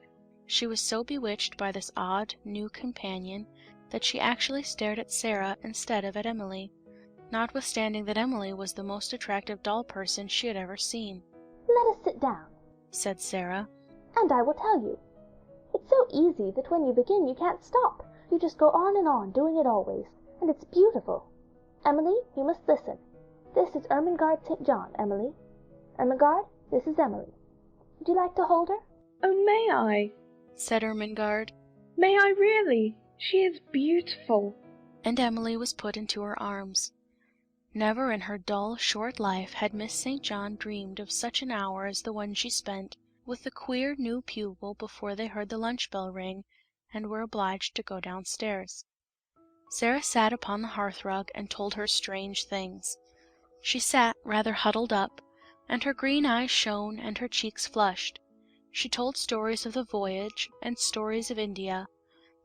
She was so bewitched by this odd, new companion that she actually stared at Sarah instead of at Emily, notwithstanding that Emily was the most attractive doll person she had ever seen. "Let us sit down," said Sarah. "and I will tell you. It's so easy that when you begin you can't stop. You just go on and on, doing it always, and it's beautiful. Emily, you must listen. This is Ermengarde St. John, Emily. Ermengarde, this is Emily. Would you like to hold her?" Oh, may I? said Ermengarde. May I really? She is beautiful. And Emily was put into her arms. Never in her dull, short life had Miss St. John dreamed of such an hour as the one she spent with the queer new pupil before they heard the lunch bell ring and were obliged to go downstairs. Sarah sat upon the hearthrug and told her strange things. She sat rather huddled up, and her green eyes shone and her cheeks flushed. She told stories of the voyage and stories of India,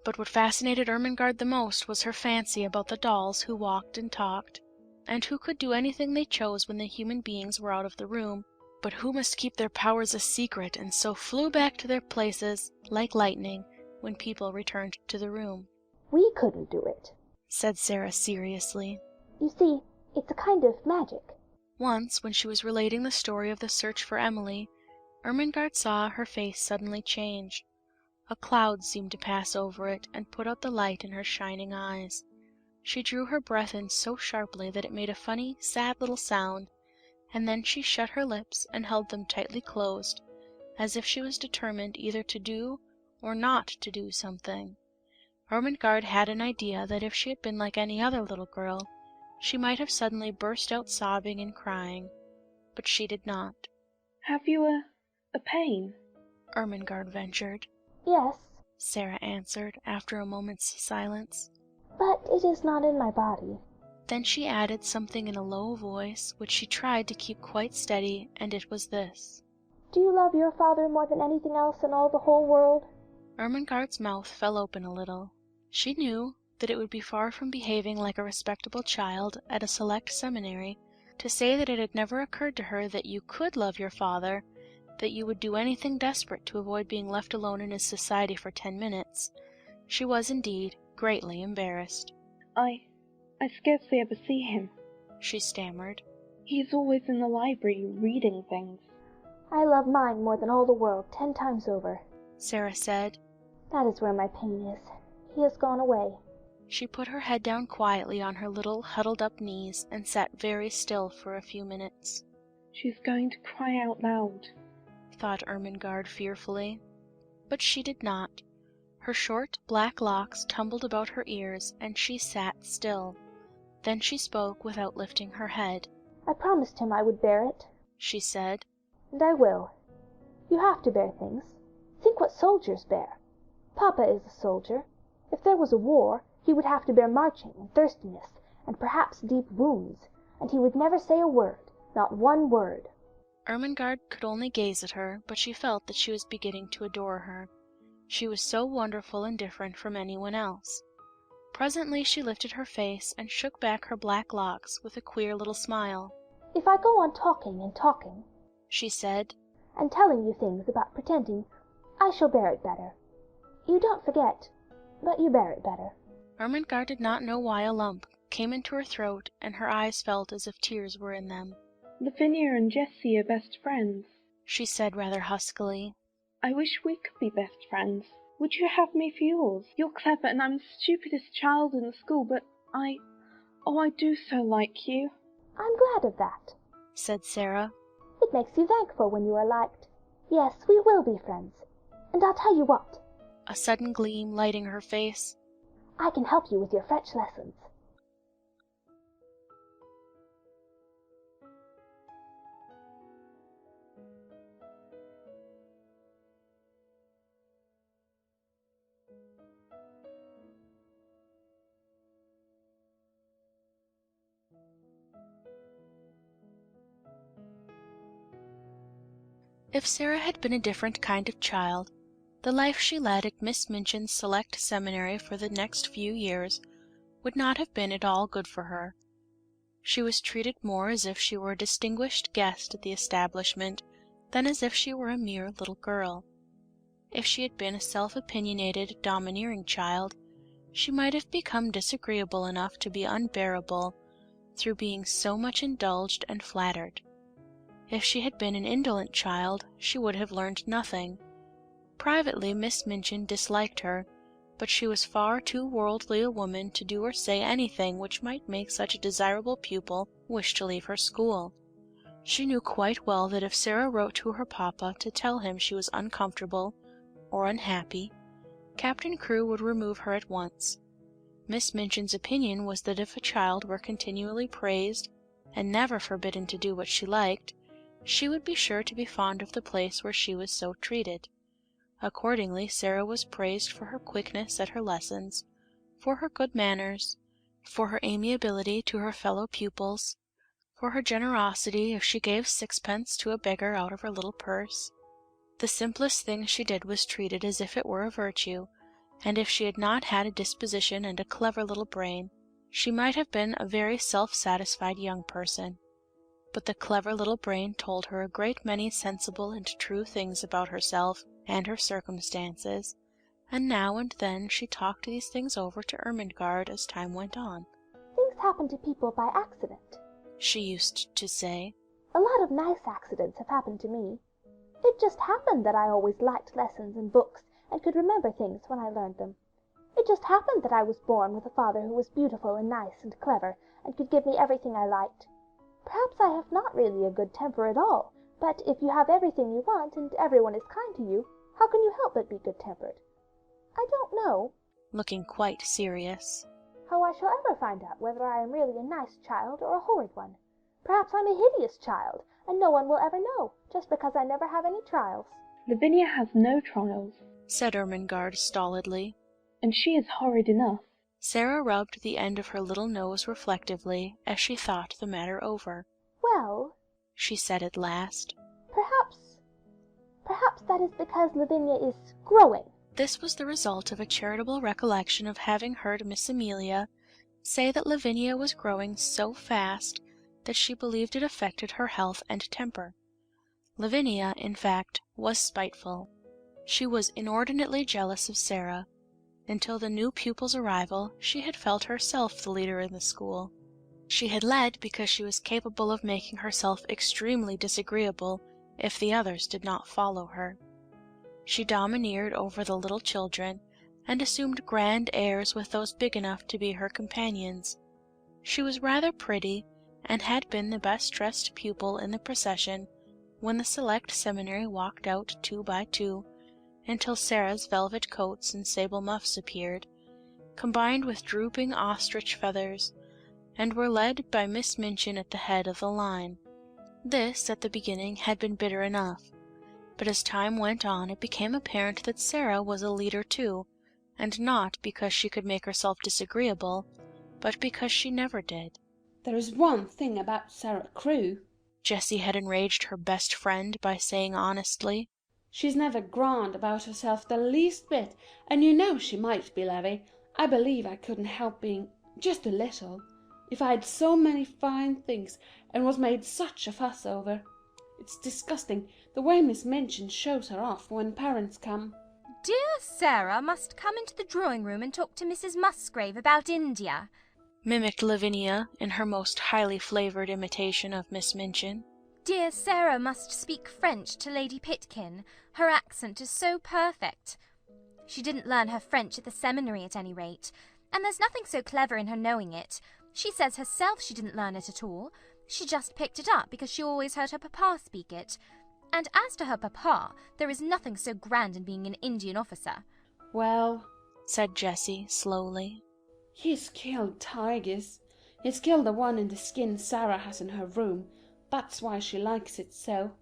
but what fascinated Ermengarde the most was her fancy about the dolls who walked and talked, and who could do anything they chose when the human beings were out of the room, but who must keep their powers a secret and so flew back to their places, like lightning, when people returned to the room. "We couldn't do it," said Sarah seriously. "You see, it's a kind of magic." Once, when she was relating the story of the search for Emily, Ermengarde saw her face suddenly change. A cloud seemed to pass over it and put out the light in her shining eyes. She drew her breath in so sharply that it made a funny, sad little sound, and then she shut her lips and held them tightly closed, as if she was determined either to do or not to do something. Ermengarde had an idea that if she had been like any other little girl, she might have suddenly burst out sobbing and crying, but she did not. Have you a pain? Ermengarde ventured. "Yes," Sarah answered, after a moment's silence. "but it is not in my body." Then she added something in a low voice, which she tried to keep quite steady, and it was this: "Do you love your father more than anything else in all the whole world?" Ermengarde's mouth fell open a little. She knew that it would be far from behaving like a respectable child at a select seminary to say that it had never occurred to her that you could love your father, that you would do anything desperate to avoid being left alone in his society for 10 minutes. She was, indeed, greatly embarrassed. I scarcely ever see him. She stammered. He's always in the library reading things." "I love mine more than all the world 10 times over," Sarah said. "That is where my pain is. He has gone away." She put her head down quietly on her little huddled-up knees and sat very still for a few minutes. "She's going to cry out loud," thought Ermengarde fearfully. But she did not. Her short black locks tumbled about her ears, and she sat still. Then she spoke without lifting her head. "I promised him I would bear it," she said. "and I will. You have to bear things. Think what soldiers bear. Papa is a soldier. If there was a war, he would have to bear marching and thirstiness, and perhaps deep wounds, and he would never say a word, not one word." Ermengarde could only gaze at her, but she felt that she was beginning to adore her. She was so wonderful and different from anyone else. Presently she lifted her face and shook back her black locks with a queer little smile. "If I go on talking and talking," she said, "and telling you things about pretending, I shall bear it better. You don't forget, but you bear it better." Ermengarde did not know why a lump came into her throat, and her eyes felt as if tears were in them. "Lavinia and Jessie are best friends," she said rather huskily. "I wish we could be best friends. Would you have me for yours? You're clever and I'm the stupidest child in the school, but I do so like you." "I'm glad of that," said Sarah. "It makes you thankful when you are liked. Yes, we will be friends. And I'll tell you what," a sudden gleam lighting her face, "I can help you with your French lessons." If Sarah had been a different kind of child, the life she led at Miss Minchin's select seminary for the next few years would not have been at all good for her. She was treated more as if she were a distinguished guest at the establishment than as if she were a mere little girl. If she had been a self-opinionated, domineering child, she might have become disagreeable enough to be unbearable through being so much indulged and flattered. If she had been an indolent child, she would have learned nothing. Privately, Miss Minchin disliked her, but she was far too worldly a woman to do or say anything which might make such a desirable pupil wish to leave her school. She knew quite well that if Sarah wrote to her papa to tell him she was uncomfortable or unhappy, Captain Crewe would remove her at once. Miss Minchin's opinion was that if a child were continually praised and never forbidden to do what she liked, she would be sure to be fond of the place where she was so treated. Accordingly, Sarah was praised for her quickness at her lessons, for her good manners, for her amiability to her fellow pupils, for her generosity if she gave sixpence to a beggar out of her little purse. The simplest thing she did was treated as if it were a virtue, and if she had not had a disposition and a clever little brain, she might have been a very self-satisfied young person. But the clever little brain told her a great many sensible and true things about herself and her circumstances, and now and then she talked these things over to Ermengarde as time went on. "Things happen to people by accident," she used to say. "A lot of nice accidents have happened to me. It just happened that I always liked lessons and books and could remember things when I learned them. It just happened that I was born with a father who was beautiful and nice and clever and could give me everything I liked. Perhaps I have not really a good temper at all, but if you have everything you want and everyone is kind to you, how can you help but be good-tempered? I don't know," looking quite serious, "how I shall ever find out whether I am really a nice child or a horrid one. Perhaps I'm a hideous child, and no one will ever know, just because I never have any trials." Lavinia has no trials, said Ermengarde stolidly. and she is horrid enough. Sarah rubbed the end of her little nose reflectively as she thought the matter over. "Well," she said at last, perhaps that is because Lavinia is growing." This was the result of a charitable recollection of having heard Miss Amelia say that Lavinia was growing so fast that she believed it affected her health and temper. Lavinia, in fact, was spiteful. She was inordinately jealous of Sarah. Until the new pupil's arrival, she had felt herself the leader in the school. She had led because she was capable of making herself extremely disagreeable if the others did not follow her. She domineered over the little children, and assumed grand airs with those big enough to be her companions. She was rather pretty, and had been the best-dressed pupil in the procession when the select seminary walked out 2 by 2, until Sarah's velvet coats and sable muffs appeared, combined with drooping ostrich feathers, and were led by Miss Minchin at the head of the line. This, at the beginning, had been bitter enough, but as time went on it became apparent that Sarah was a leader too, and not because she could make herself disagreeable, but because she never did. "There is one thing about Sarah Crewe," Jessie had enraged her best friend by saying honestly. "She's never grand about herself the least bit, and you know she might be, Levy. I believe I couldn't help being just a little, if I had so many fine things and was made such a fuss over. It's disgusting, the way Miss Minchin shows her off when parents come." Dear Sarah must come into the drawing-room and talk to Mrs. Musgrave about India, mimicked Lavinia in her most highly flavoured imitation of Miss Minchin. Dear Sarah must speak French to Lady Pitkin. Her accent is so perfect. She didn't learn her French at the seminary at any rate, and there's nothing so clever in her knowing it. She says herself she didn't learn it at all. She just picked it up because she always heard her papa speak it. And as to her papa, there is nothing so grand in being an Indian officer. "Well," said Jessie slowly, "he's killed tigers. He's killed the one in the skin Sarah has in her room. That's why she likes it so.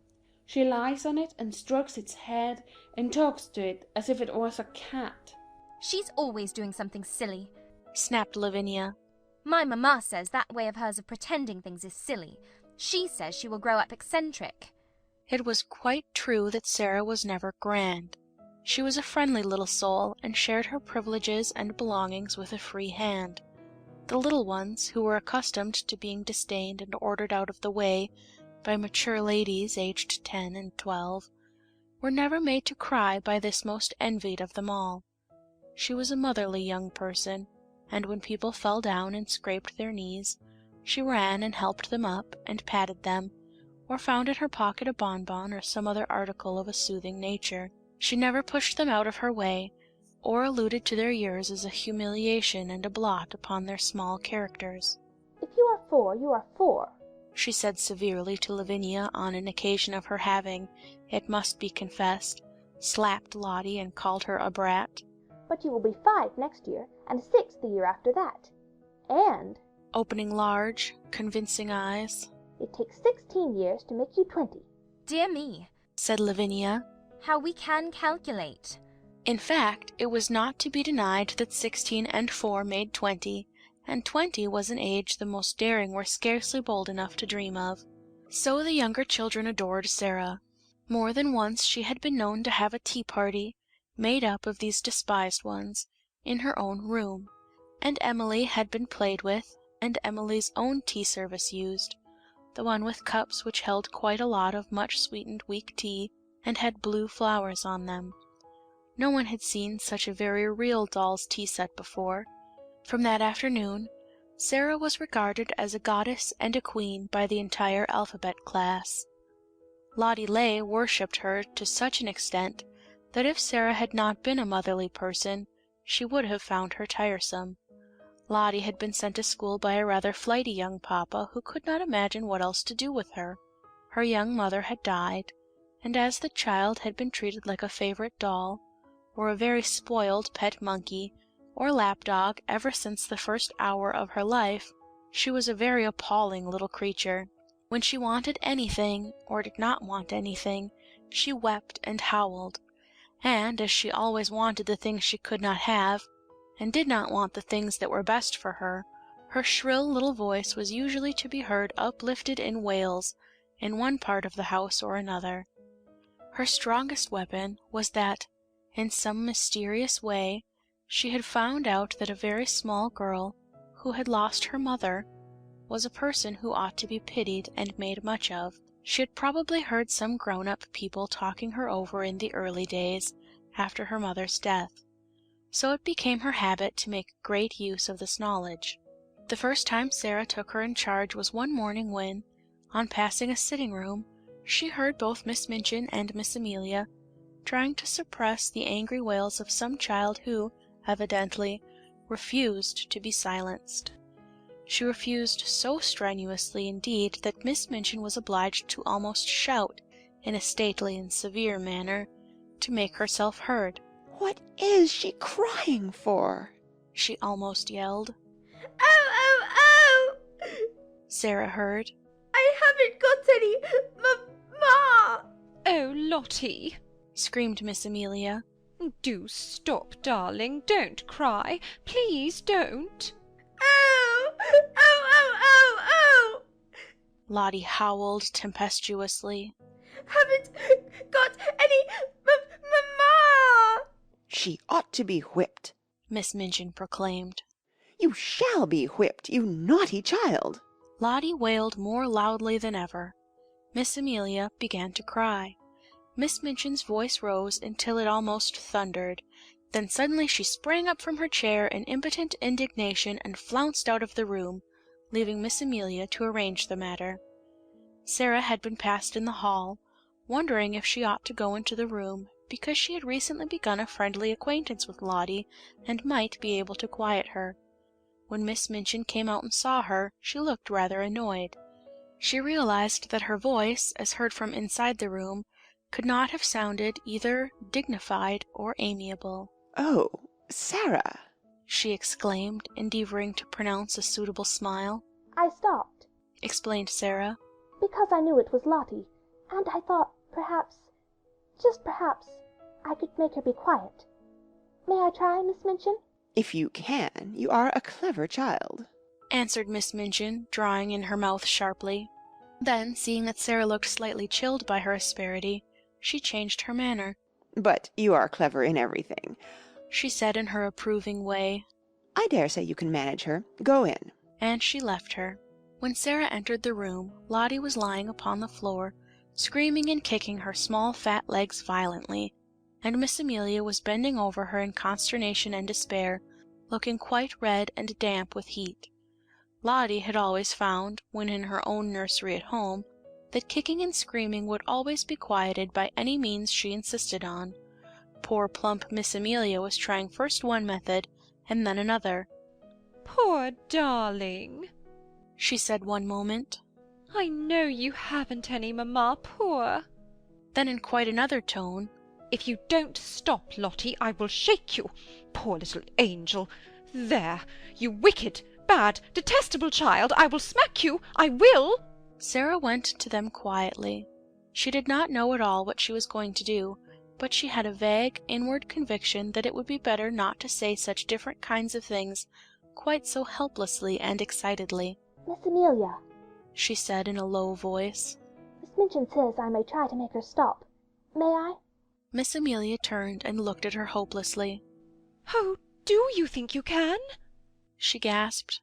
She lies on it and strokes its head and talks to it as if it was a cat." She's always doing something silly, snapped Lavinia. My mamma says that way of hers of pretending things is silly. She says she will grow up eccentric. It was quite true that Sarah was never grand. She was a friendly little soul, and shared her privileges and belongings with a free hand. The little ones, who were accustomed to being disdained and ordered out of the way by mature ladies aged 10 and 12, were never made to cry by this most envied of them all. She was a motherly young person, and when people fell down and scraped their knees, she ran and helped them up, and patted them, or found in her pocket a bonbon or some other article of a soothing nature. She never pushed them out of her way, or alluded to their years as a humiliation and a blot upon their small characters. If you are 4, you are 4, she said severely to Lavinia on an occasion of her having, it must be confessed, slapped Lottie and called her a brat. But you will be 5 next year, and 6 the year after that. And, opening large, convincing eyes, it takes 16 years to make you 20. Dear me, said Lavinia, how we can calculate. In fact, it was not to be denied that 16 and 4 made 20, and 20 was an age the most daring were scarcely bold enough to dream of. So the younger children adored Sarah. More than once she had been known to have a tea-party, made up of these despised ones, in her own room, and Emily had been played with, and Emily's own tea-service used, the one with cups which held quite a lot of much-sweetened weak tea, and had blue flowers on them. No one had seen such a very real doll's tea set before. From that afternoon, Sarah was regarded as a goddess and a queen by the entire alphabet class. Lottie Lay worshipped her to such an extent that if Sarah had not been a motherly person, she would have found her tiresome. Lottie had been sent to school by a rather flighty young papa who could not imagine what else to do with her. Her young mother had died, and as the child had been treated like a favorite doll, or a very spoiled pet monkey, or lapdog ever since the first hour of her life, she was a very appalling little creature. When she wanted anything, or did not want anything, she wept and howled, and as she always wanted the things she could not have, and did not want the things that were best for her, her shrill little voice was usually to be heard uplifted in wails, in one part of the house or another. Her strongest weapon was that, in some mysterious way, she had found out that a very small girl, who had lost her mother, was a person who ought to be pitied and made much of. She had probably heard some grown-up people talking her over in the early days, after her mother's death. So it became her habit to make great use of this knowledge. The first time Sarah took her in charge was one morning when, on passing a sitting-room, she heard both Miss Minchin and Miss Amelia trying to suppress the angry wails of some child who, evidently, refused to be silenced. She refused so strenuously indeed that Miss Minchin was obliged to almost shout, in a stately and severe manner, to make herself heard. "What is she crying for?" she almost yelled. "Oh, oh, oh!" Sarah heard. "I haven't got any Ma!" "Oh, Lottie!" screamed Miss Amelia. "Do stop, darling. Don't cry. Please don't." "Oh! Oh, oh, oh, oh!" Lottie howled tempestuously. "Haven't got any Ma!" "She ought to be whipped," Miss Minchin proclaimed. "You shall be whipped, you naughty child." Lottie wailed more loudly than ever. Miss Amelia began to cry. Miss Minchin's voice rose until it almost thundered. Then suddenly she sprang up from her chair in impotent indignation and flounced out of the room, leaving Miss Amelia to arrange the matter. Sarah had been passed in the hall, wondering if she ought to go into the room, because she had recently begun a friendly acquaintance with Lottie and might be able to quiet her. When Miss Minchin came out and saw her, she looked rather annoyed. She realized that her voice, as heard from inside the room, could not have sounded either dignified or amiable. "Oh, Sarah!" she exclaimed, endeavoring to pronounce a suitable smile. I stopped, explained Sarah. because I knew it was Lottie, and I thought perhaps, just perhaps, I could make her be quiet. May I try, Miss Minchin? "If you can. You are a clever child," answered Miss Minchin, drawing in her mouth sharply. Then, seeing that Sarah looked slightly chilled by her asperity, she changed her manner. "But you are clever in everything," she said in her approving way. "I dare say you can manage her. Go in." And she left her. When Sarah entered the room, Lottie was lying upon the floor, screaming and kicking her small fat legs violently, and Miss Amelia was bending over her in consternation and despair, looking quite red and damp with heat. Lottie had always found, when in her own nursery at home, that kicking and screaming would always be quieted by any means she insisted on. Poor plump Miss Amelia was trying first one method and then another. "Poor darling," she said one moment. "I know you haven't any, mamma, poor." Then in quite another tone, "If you don't stop, Lottie, I will shake you. Poor little angel. There, you wicked, bad, detestable child, I will smack you, I will!" Sarah went to them quietly. She did not know at all what she was going to do, but she had a vague, inward conviction that it would be better not to say such different kinds of things quite so helplessly and excitedly. Miss Amelia, she said in a low voice. Miss Minchin says I may try to make her stop. May I? Miss Amelia turned and looked at her hopelessly. "Oh, do you think you can?" she gasped.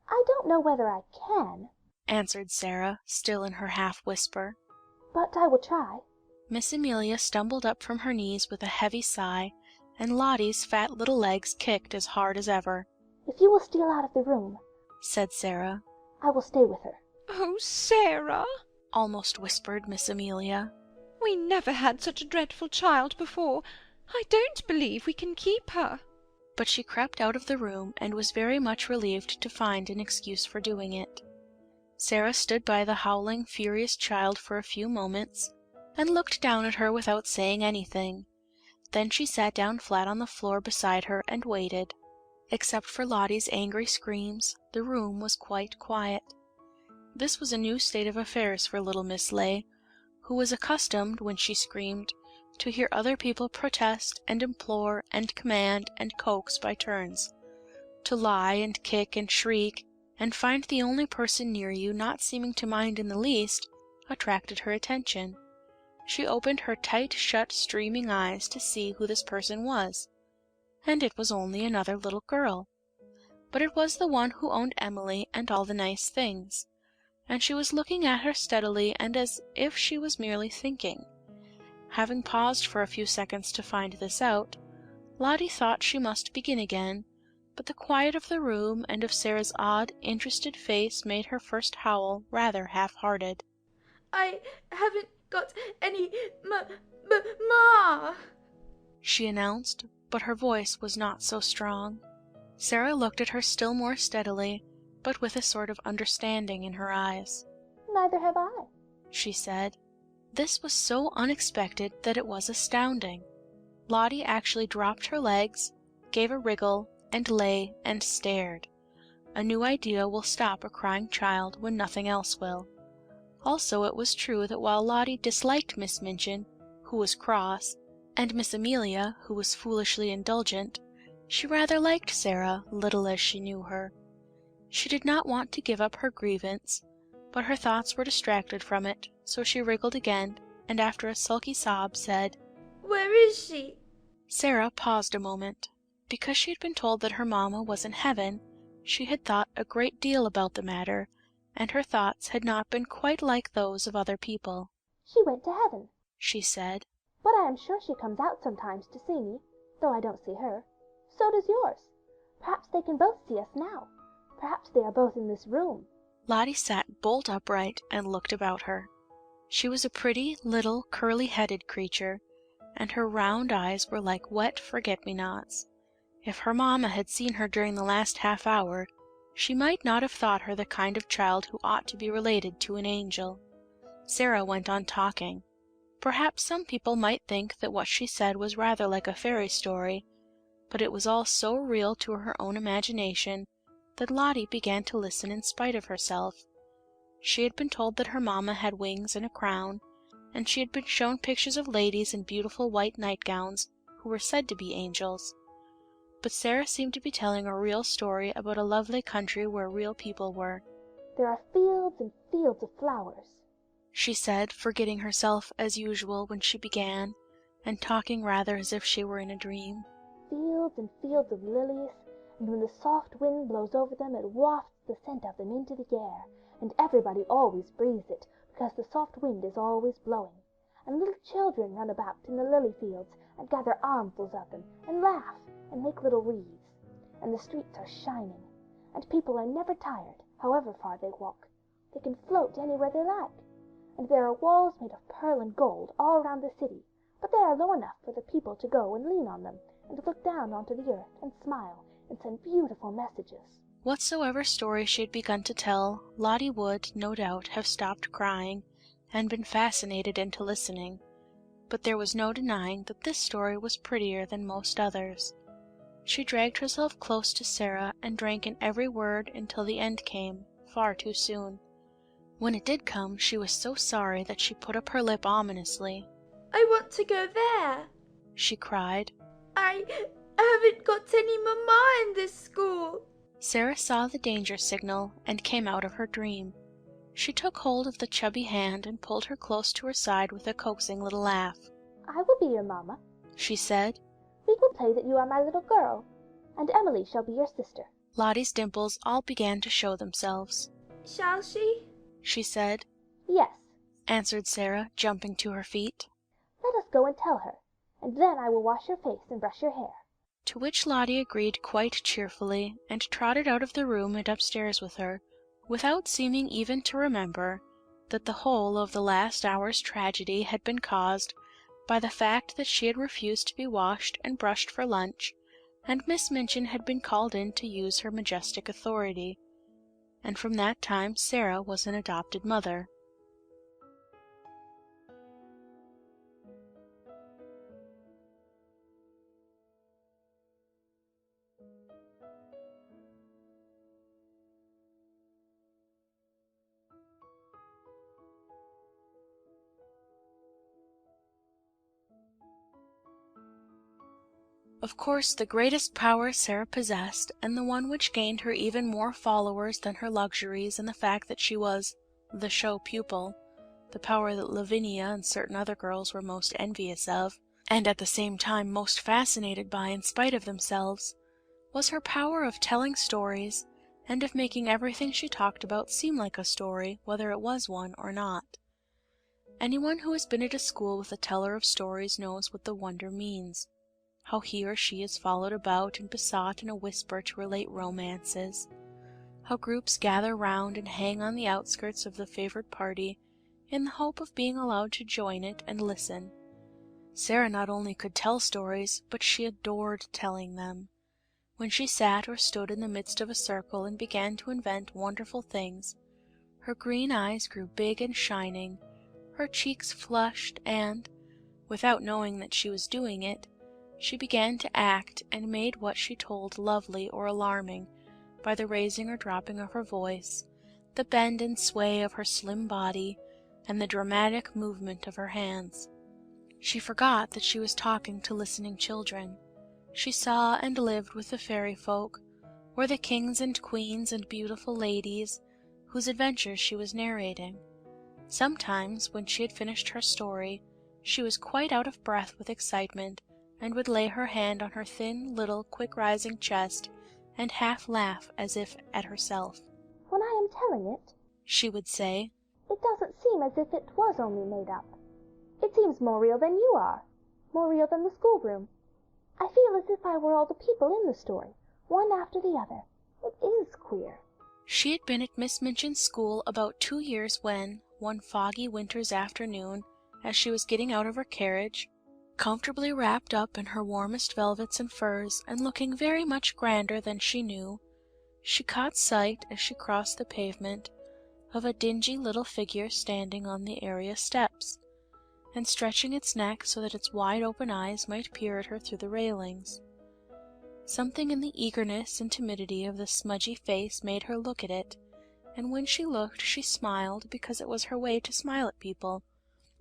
I don't know whether I can, answered Sarah, still in her half-whisper. but I will try. Miss Amelia stumbled up from her knees with a heavy sigh, and Lottie's fat little legs kicked as hard as ever. If you will steal out of the room, said Sarah. I will stay with her. "Oh, Sarah," almost whispered Miss Amelia. "We never had such a dreadful child before. I don't believe we can keep her." But she crept out of the room and was very much relieved to find an excuse for doing it. Sarah stood by the howling, furious child for a few moments, and looked down at her without saying anything. Then she sat down flat on the floor beside her and waited. Except for Lottie's angry screams, the room was quite quiet. This was a new state of affairs for little Miss Ley, who was accustomed, when she screamed, to hear other people protest and implore and command and coax by turns, to lie and kick and shriek, and find the only person near you not seeming to mind in the least attracted her attention. She opened her tight-shut streaming eyes to see who this person was, and it was only another little girl. But it was the one who owned Emily and all the nice things, and she was looking at her steadily and as if she was merely thinking. Having paused for a few seconds to find this out, Lottie thought she must begin again, but the quiet of the room and of Sarah's odd, interested face made her first howl rather half-hearted. "I haven't got any ma," she announced, but her voice was not so strong. Sarah looked at her still more steadily, but with a sort of understanding in her eyes. Neither have I, she said. This was so unexpected that it was astounding. Lottie actually dropped her legs, gave a wriggle, and lay and stared. A new idea will stop a crying child when nothing else will. Also it was true that while Lottie disliked Miss Minchin, who was cross, and Miss Amelia, who was foolishly indulgent, she rather liked Sarah, little as she knew her. She did not want to give up her grievance, but her thoughts were distracted from it, so she wriggled again, and after a sulky sob said, "Where is she?" Sarah paused a moment. Because she had been told that her mamma was in heaven, she had thought a great deal about the matter, and her thoughts had not been quite like those of other people. She went to heaven, she said. But I am sure she comes out sometimes to see me, though I don't see her. So does yours. Perhaps they can both see us now. Perhaps they are both in this room. Lottie sat bolt upright and looked about her. She was a pretty, little, curly-headed creature, and her round eyes were like wet forget-me-nots. If her mamma had seen her during the last half-hour, she might not have thought her the kind of child who ought to be related to an angel. Sarah went on talking. Perhaps some people might think that what she said was rather like a fairy story, but it was all so real to her own imagination that Lottie began to listen in spite of herself. She had been told that her mamma had wings and a crown, and she had been shown pictures of ladies in beautiful white nightgowns who were said to be angels. But Sarah seemed to be telling a real story about a lovely country where real people were. There are fields and fields of flowers, she said, forgetting herself as usual when she began, and talking rather as if she were in a dream. Fields and fields of lilies, and when the soft wind blows over them it wafts the scent of them into the air, and everybody always breathes it, because the soft wind is always blowing, and little children run about in the lily fields and gather armfuls of them, and laugh, and make little wreaths, and the streets are shining, and people are never tired, however far they walk. They can float anywhere they like, and there are walls made of pearl and gold all around the city, but they are low enough for the people to go and lean on them, and look down onto the earth, and smile, and send beautiful messages. Whatsoever story she had begun to tell, Lottie would, no doubt, have stopped crying, and been fascinated into listening. But there was no denying that this story was prettier than most others. She dragged herself close to Sarah, and drank in every word until the end came, far too soon. When it did come, she was so sorry that she put up her lip ominously. I want to go there. She cried. I haven't got any mamma in this school. Sarah saw the danger signal, and came out of her dream. She took hold of the chubby hand and pulled her close to her side with a coaxing little laugh. I will be your mamma, she said. We will play that you are my little girl, and Emily shall be your sister. Lottie's dimples all began to show themselves. Shall she said. Yes, answered Sarah, jumping to her feet. Let us go and tell her, and then I will wash your face and brush your hair. To which Lottie agreed quite cheerfully, and trotted out of the room and upstairs with her, without seeming even to remember that the whole of the last hour's tragedy had been caused by the fact that she had refused to be washed and brushed for lunch, and Miss Minchin had been called in to use her majestic authority. And from that time Sarah was an adopted mother. Of course, the greatest power Sarah possessed, and the one which gained her even more followers than her luxuries and the fact that she was the show pupil, the power that Lavinia and certain other girls were most envious of, and at the same time most fascinated by in spite of themselves, was her power of telling stories, and of making everything she talked about seem like a story, whether it was one or not. Anyone who has been at a school with a teller of stories knows what the wonder means. How he or she is followed about and besought in a whisper to relate romances, how groups gather round and hang on the outskirts of the favored party in the hope of being allowed to join it and listen. Sarah not only could tell stories, but she adored telling them. When she sat or stood in the midst of a circle and began to invent wonderful things, her green eyes grew big and shining, her cheeks flushed, and, without knowing that she was doing it, she began to act and made what she told lovely or alarming by the raising or dropping of her voice, the bend and sway of her slim body, and the dramatic movement of her hands. She forgot that she was talking to listening children. She saw and lived with the fairy folk, or the kings and queens and beautiful ladies whose adventures she was narrating. Sometimes, when she had finished her story, she was quite out of breath with excitement, and would lay her hand on her thin, little, quick-rising chest, and half laugh as if at herself. When I am telling it, she would say, it doesn't seem as if it was only made up. It seems more real than you are, more real than the schoolroom. I feel as if I were all the people in the story, one after the other. It is queer. She had been at Miss Minchin's school about 2 years when, one foggy winter's afternoon, as she was getting out of her carriage, comfortably wrapped up in her warmest velvets and furs, and looking very much grander than she knew, she caught sight, as she crossed the pavement, of a dingy little figure standing on the area steps, and stretching its neck so that its wide-open eyes might peer at her through the railings. Something in the eagerness and timidity of the smudgy face made her look at it, and when she looked she smiled because it was her way to smile at people.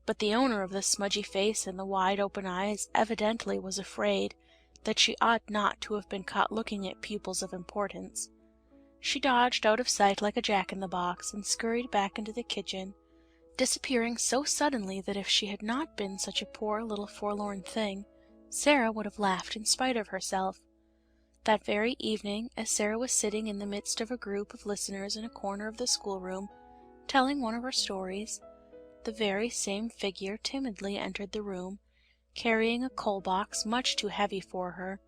But the owner of the smudgy face and the wide-open eyes evidently was afraid that she ought not to have been caught looking at pupils of importance. She dodged out of sight like a jack-in-the-box and scurried back into the kitchen, disappearing so suddenly that if she had not been such a poor little forlorn thing, Sarah would have laughed in spite of herself. That very evening, as Sarah was sitting in the midst of a group of listeners in a corner of the schoolroom, telling one of her stories, the very same figure timidly entered the room, carrying a coal-box much too heavy for her,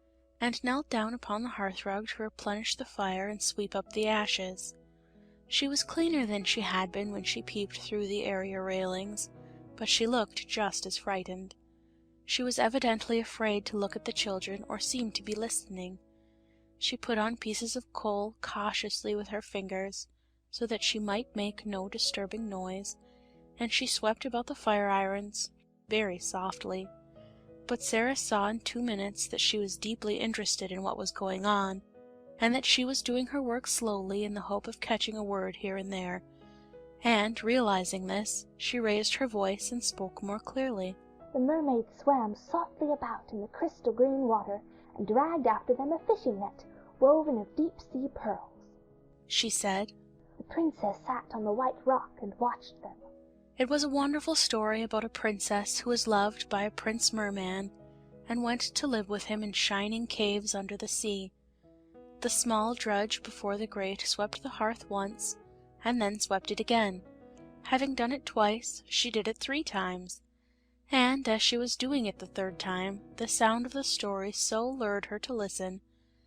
and knelt down upon the hearth-rug to replenish the fire and sweep up the ashes. She was cleaner than she had been when she peeped through the area railings, but she looked just as frightened. She was evidently afraid to look at the children or seemed to be listening. She put on pieces of coal cautiously with her fingers, so that she might make no disturbing noise, and she swept about the fire-irons very softly. But Sarah saw in 2 minutes that she was deeply interested in what was going on, and that she was doing her work slowly in the hope of catching a word here and there, and, realizing this, she raised her voice and spoke more clearly. The mermaids swam softly about in the crystal green water and dragged after them a fishing net woven of deep-sea pearls, she said. The princess sat on the white rock and watched them. It was a wonderful story about a princess who was loved by a prince merman, and went to live with him in shining caves under the sea. The small drudge before the grate swept the hearth once, and then swept it again. Having done it twice, she did it 3 times. And, as she was doing it the 3rd time, the sound of the story so lured her to listen,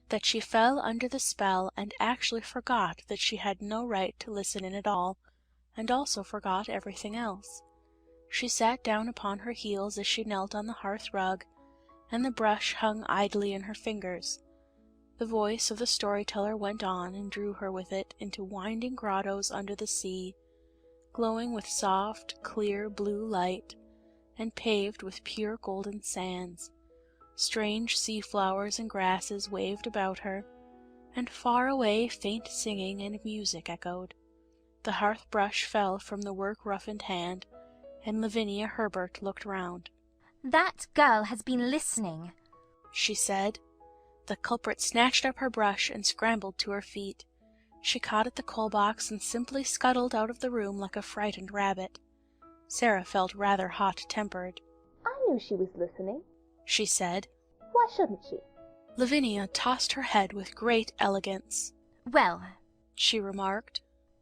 that she fell under the spell and actually forgot that she had no right to listen in at all, and also forgot everything else. She sat down upon her heels as she knelt on the hearth-rug, and the brush hung idly in her fingers. The voice of the storyteller went on and drew her with it into winding grottos under the sea, glowing with soft, clear blue light, and paved with pure golden sands. Strange sea-flowers and grasses waved about her, and far away faint singing and music echoed. The hearth-brush fell from the work-roughened hand, and Lavinia Herbert looked round. "That girl has been listening," she said. The culprit snatched up her brush and scrambled to her feet. She caught at the coal-box and simply scuttled out of the room like a frightened rabbit. Sarah felt rather hot-tempered. I knew she was listening, she said. Why shouldn't she? Lavinia tossed her head with great elegance. "Well," she remarked,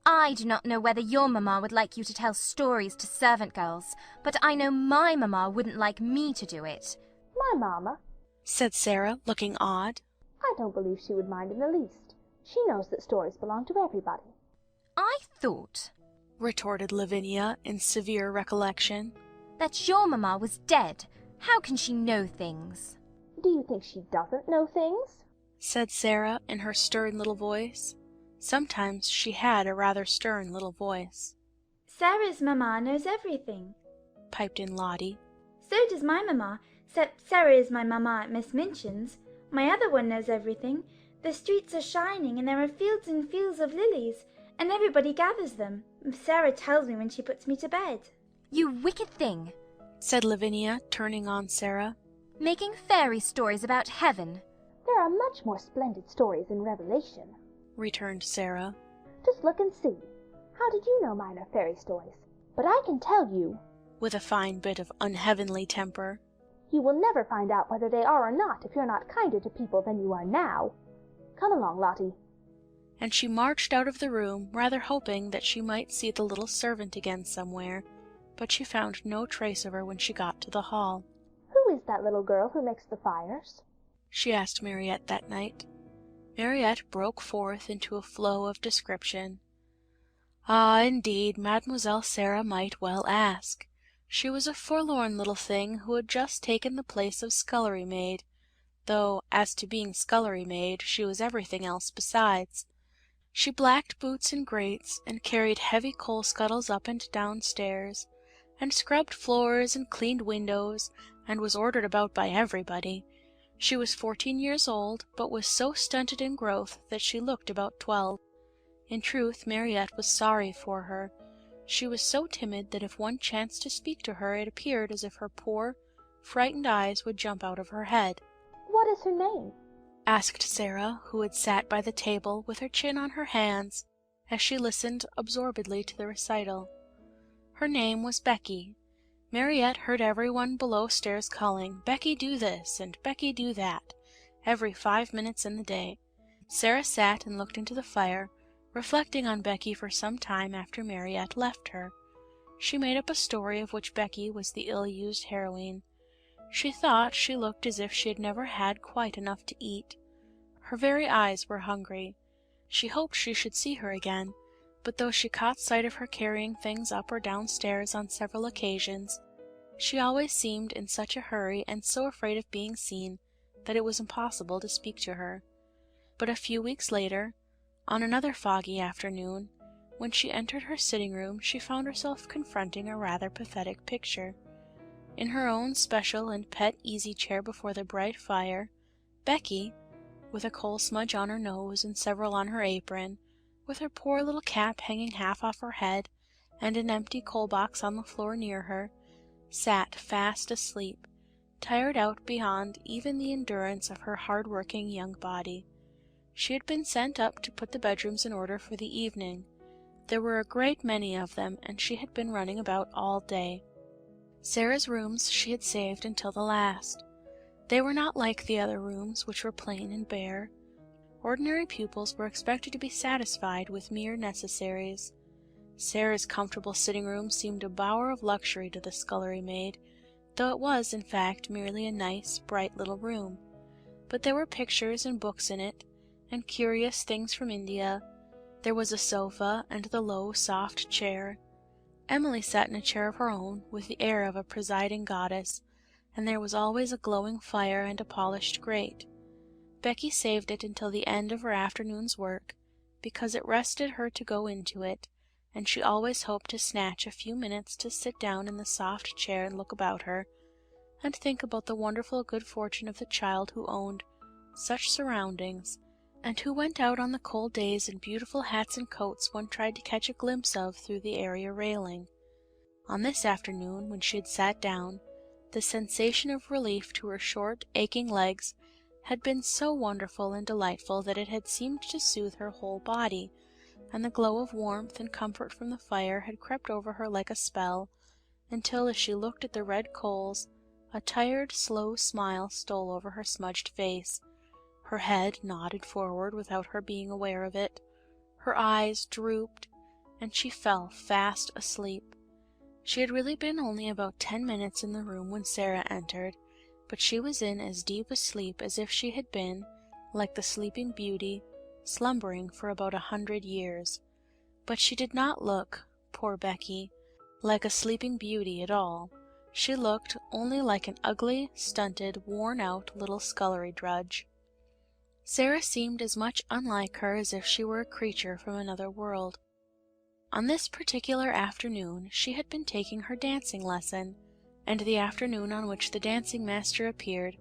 "I do not know whether your mamma would like you to tell stories to servant girls, but I know my mamma wouldn't like me to do it." My mamma, said Sarah, looking odd. I don't believe she would mind in the least. She knows that stories belong to everybody. "I thought," retorted Lavinia in severe recollection, "that your mamma was dead. How can she know things?" Do you think she doesn't know things? said Sarah in her stern little voice. Sometimes she had a rather stern little voice. Sarah's mamma knows everything, piped in Lottie. So does my mamma, except Sarah is my mamma at Miss Minchin's. My other one knows everything. The streets are shining, and there are fields and fields of lilies, and everybody gathers them. Sarah tells me when she puts me to bed. "You wicked thing," said Lavinia, turning on Sarah. "Making fairy stories about heaven." There are much more splendid stories in Revelation, returned Sarah. Just look and see. How did you know mine are fairy stories? But I can tell you, with a fine bit of unheavenly temper, you will never find out whether they are or not if you're not kinder to people than you are now. Come along, Lottie. And she marched out of the room, rather hoping that she might see the little servant again somewhere, but she found no trace of her when she got to the hall. Who is that little girl who makes the fires? she asked Mariette that night. Mariette broke forth into a flow of description. Ah, indeed, Mademoiselle Sarah might well ask. She was a forlorn little thing who had just taken the place of scullery-maid, though, as to being scullery-maid, she was everything else besides. She blacked boots and grates, and carried heavy coal-scuttles up and down stairs, and scrubbed floors and cleaned windows, and was ordered about by everybody. She was 14 years old, but was so stunted in growth that she looked about 12. In truth, Mariette was sorry for her. She was so timid that if one chanced to speak to her, it appeared as if her poor, frightened eyes would jump out of her head. What is her name? asked Sarah, who had sat by the table with her chin on her hands, as she listened absorbedly to the recital. Her name was Becky. Mariette heard everyone below stairs calling, "Becky, do this," and "Becky, do that," every 5 minutes in the day. Sarah sat and looked into the fire, reflecting on Becky for some time after Mariette left her. She made up a story of which Becky was the ill-used heroine. She thought she looked as if she had never had quite enough to eat. Her very eyes were hungry. She hoped she should see her again, but though she caught sight of her carrying things up or down stairs on several occasions, she always seemed in such a hurry and so afraid of being seen that it was impossible to speak to her. But a few weeks later, on another foggy afternoon, when she entered her sitting room, she found herself confronting a rather pathetic picture. In her own special and pet easy-chair before the bright fire, Becky, with a coal smudge on her nose and several on her apron, with her poor little cap hanging half off her head, and an empty coal-box on the floor near her, sat fast asleep, tired out beyond even the endurance of her hard-working young body. She had been sent up to put the bedrooms in order for the evening. There were a great many of them, and she had been running about all day. Sarah's rooms she had saved until the last. They were not like the other rooms, which were plain and bare. Ordinary pupils were expected to be satisfied with mere necessaries. Sarah's comfortable sitting room seemed a bower of luxury to the scullery maid, though it was, in fact, merely a nice, bright little room. But there were pictures and books in it, and curious things from India. There was a sofa, and the low, soft chair. Emily sat in a chair of her own, with the air of a presiding goddess, and there was always a glowing fire and a polished grate. Becky saved it until the end of her afternoon's work, because it rested her to go into it, and she always hoped to snatch a few minutes to sit down in the soft chair and look about her, and think about the wonderful good fortune of the child who owned such surroundings, and who went out on the cold days in beautiful hats and coats one tried to catch a glimpse of through the area railing. On this afternoon, when she had sat down, the sensation of relief to her short, aching legs had been so wonderful and delightful that it had seemed to soothe her whole body, and the glow of warmth and comfort from the fire had crept over her like a spell, until, as she looked at the red coals, a tired, slow smile stole over her smudged face. Her head nodded forward without her being aware of it. Her eyes drooped, and she fell fast asleep. She had really been only about 10 minutes in the room when Sarah entered, but she was in as deep a sleep as if she had been, like the Sleeping Beauty, slumbering for about 100 years. But she did not look, poor Becky, like a Sleeping Beauty at all. She looked only like an ugly, stunted, worn-out little scullery drudge. Sarah seemed as much unlike her as if she were a creature from another world. On this particular afternoon she had been taking her dancing lesson, and the afternoon on which the dancing master appeared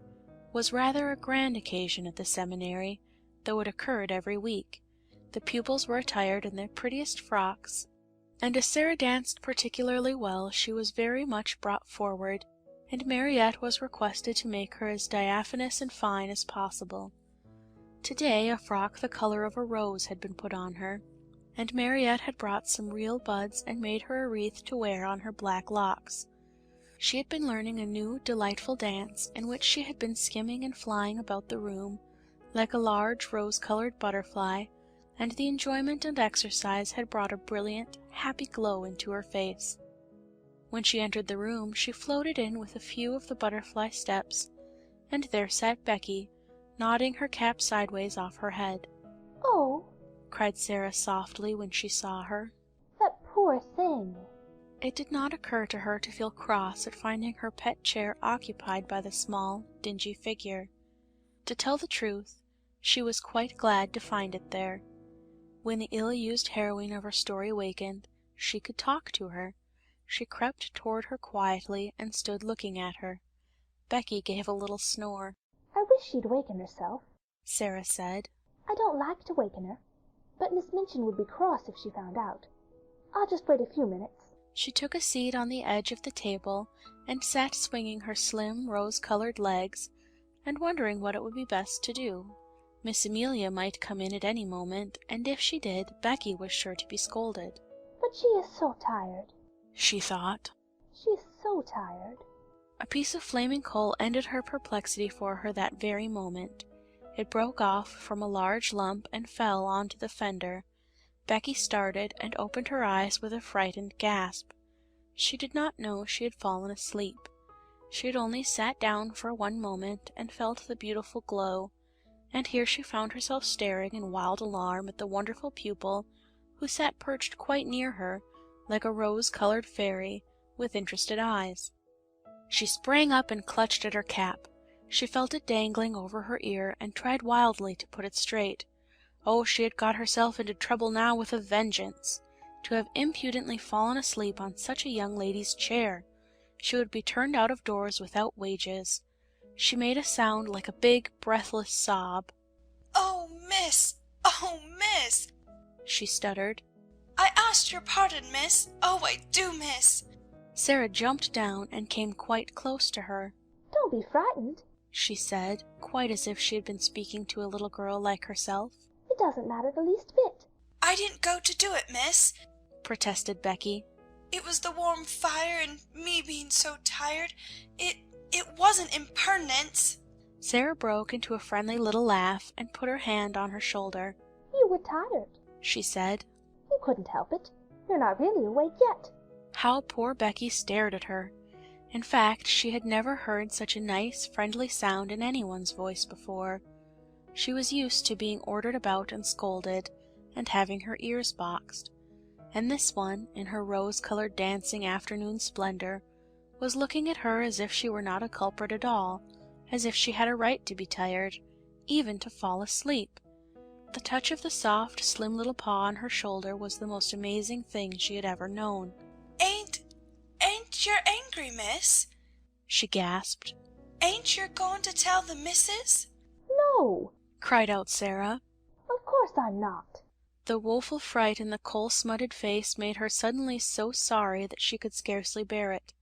was rather a grand occasion at the seminary, though it occurred every week. The pupils were attired in their prettiest frocks, and as Sarah danced particularly well, she was very much brought forward, and Mariette was requested to make her as diaphanous and fine as possible. Today a frock the color of a rose had been put on her, and Mariette had brought some real buds and made her a wreath to wear on her black locks. She had been learning a new, delightful dance, in which she had been skimming and flying about the room, like a large rose-colored butterfly, and the enjoyment and exercise had brought a brilliant, happy glow into her face. When she entered the room, she floated in with a few of the butterfly steps, and there sat Becky, nodding her cap sideways off her head. "Oh," cried Sarah softly when she saw her. "that poor thing!" It did not occur to her to feel cross at finding her pet chair occupied by the small, dingy figure. To tell the truth, she was quite glad to find it there. When the ill-used heroine of her story wakened, she could talk to her. She crept toward her quietly and stood looking at her. Becky gave a little snore. "I wish she'd waken herself," Sarah said. "I don't like to waken her, but Miss Minchin would be cross if she found out. I'll just wait a few minutes." She took a seat on the edge of the table and sat swinging her slim, rose-colored legs and wondering what it would be best to do. Miss Amelia might come in at any moment, and if she did, Becky was sure to be scolded. "But she is so tired," she thought. "She is so tired." A piece of flaming coal ended her perplexity for her that very moment. It broke off from a large lump and fell onto the fender. Becky started and opened her eyes with a frightened gasp. She did not know she had fallen asleep. She had only sat down for one moment and felt the beautiful glow, and here she found herself staring in wild alarm at the wonderful pupil who sat perched quite near her, like a rose-colored fairy, with interested eyes. She sprang up and clutched at her cap. She felt it dangling over her ear, and tried wildly to put it straight. Oh, she had got herself into trouble now with a vengeance! To have impudently fallen asleep on such a young lady's chair! She would be turned out of doors without wages. She made a sound like a big, breathless sob. "Oh, miss! Oh, miss!" she stuttered. "I ask your pardon, miss. Oh, I do, miss!" Sarah jumped down and came quite close to her. "Don't be frightened," she said, quite as if she had been speaking to a little girl like herself. "It doesn't matter the least bit." "I didn't go to do it, miss," protested Becky. "It was the warm fire and me being so tired. It wasn't impertinence." Sarah broke into a friendly little laugh and put her hand on her shoulder. "You were tired," she said. "You couldn't help it. You're not really awake yet." How poor Becky stared at her! In fact, she had never heard such a nice, friendly sound in anyone's voice before. She was used to being ordered about and scolded, and having her ears boxed. And this one, in her rose-colored dancing afternoon splendor, was looking at her as if she were not a culprit at all, as if she had a right to be tired, even to fall asleep. The touch of the soft, slim little paw on her shoulder was the most amazing thing she had ever known. Ain't you're angry, miss?" she gasped. "Ain't you going to tell the missus?" "No!" cried out Sarah. "Of course I'm not." The woeful fright in the coal-smutted face made her suddenly so sorry that she could scarcely bear it.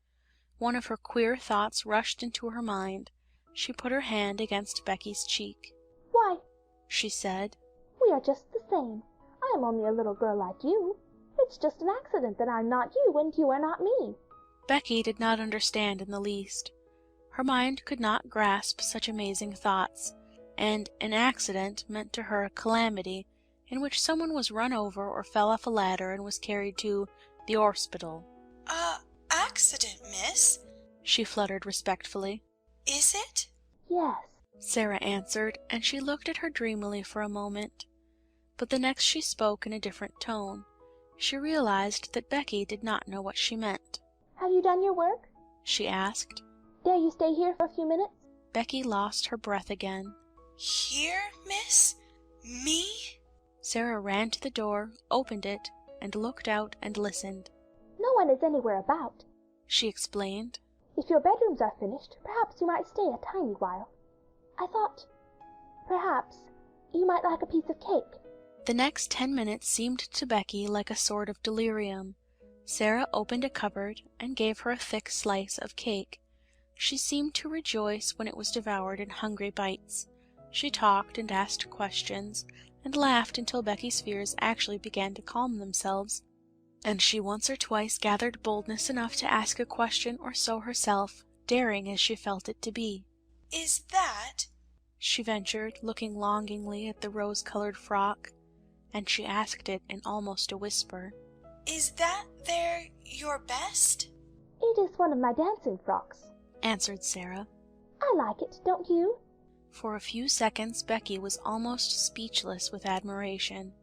One of her queer thoughts rushed into her mind. She put her hand against Becky's cheek. "Why," she said, "we are just the same. I am only a little girl like you. It's just an accident that I'm not you and you are not me." Becky did not understand in the least. Her mind could not grasp such amazing thoughts, and an accident meant to her a calamity in which someone was run over or fell off a ladder and was carried to the orspital. Accident, miss?" she fluttered respectfully. "Is it?" "Yes," Sarah answered, and she looked at her dreamily for a moment. But the next she spoke in a different tone. She realized that Becky did not know what she meant. "Have you done your work?" she asked. "Dare you stay here for a few minutes?" Becky lost her breath again. "Here, miss? Me?" Sarah ran to the door, opened it, and looked out and listened. "No one is anywhere about," she explained. "If your bedrooms are finished, perhaps you might stay a tiny while. I thought, perhaps, you might like a piece of cake." The next 10 minutes seemed to Becky like a sort of delirium. Sarah opened a cupboard and gave her a thick slice of cake. She seemed to rejoice when it was devoured in hungry bites. She talked and asked questions, and laughed until Becky's fears actually began to calm themselves, and she once or twice gathered boldness enough to ask a question or so herself, daring as she felt it to be. "Is that," she ventured, looking longingly at the rose-colored frock, and she asked it in almost a whisper. "Is that there your best?" "It is one of my dancing frocks," answered Sarah. "I like it, don't you?" For a few seconds Becky was almost speechless with admiration.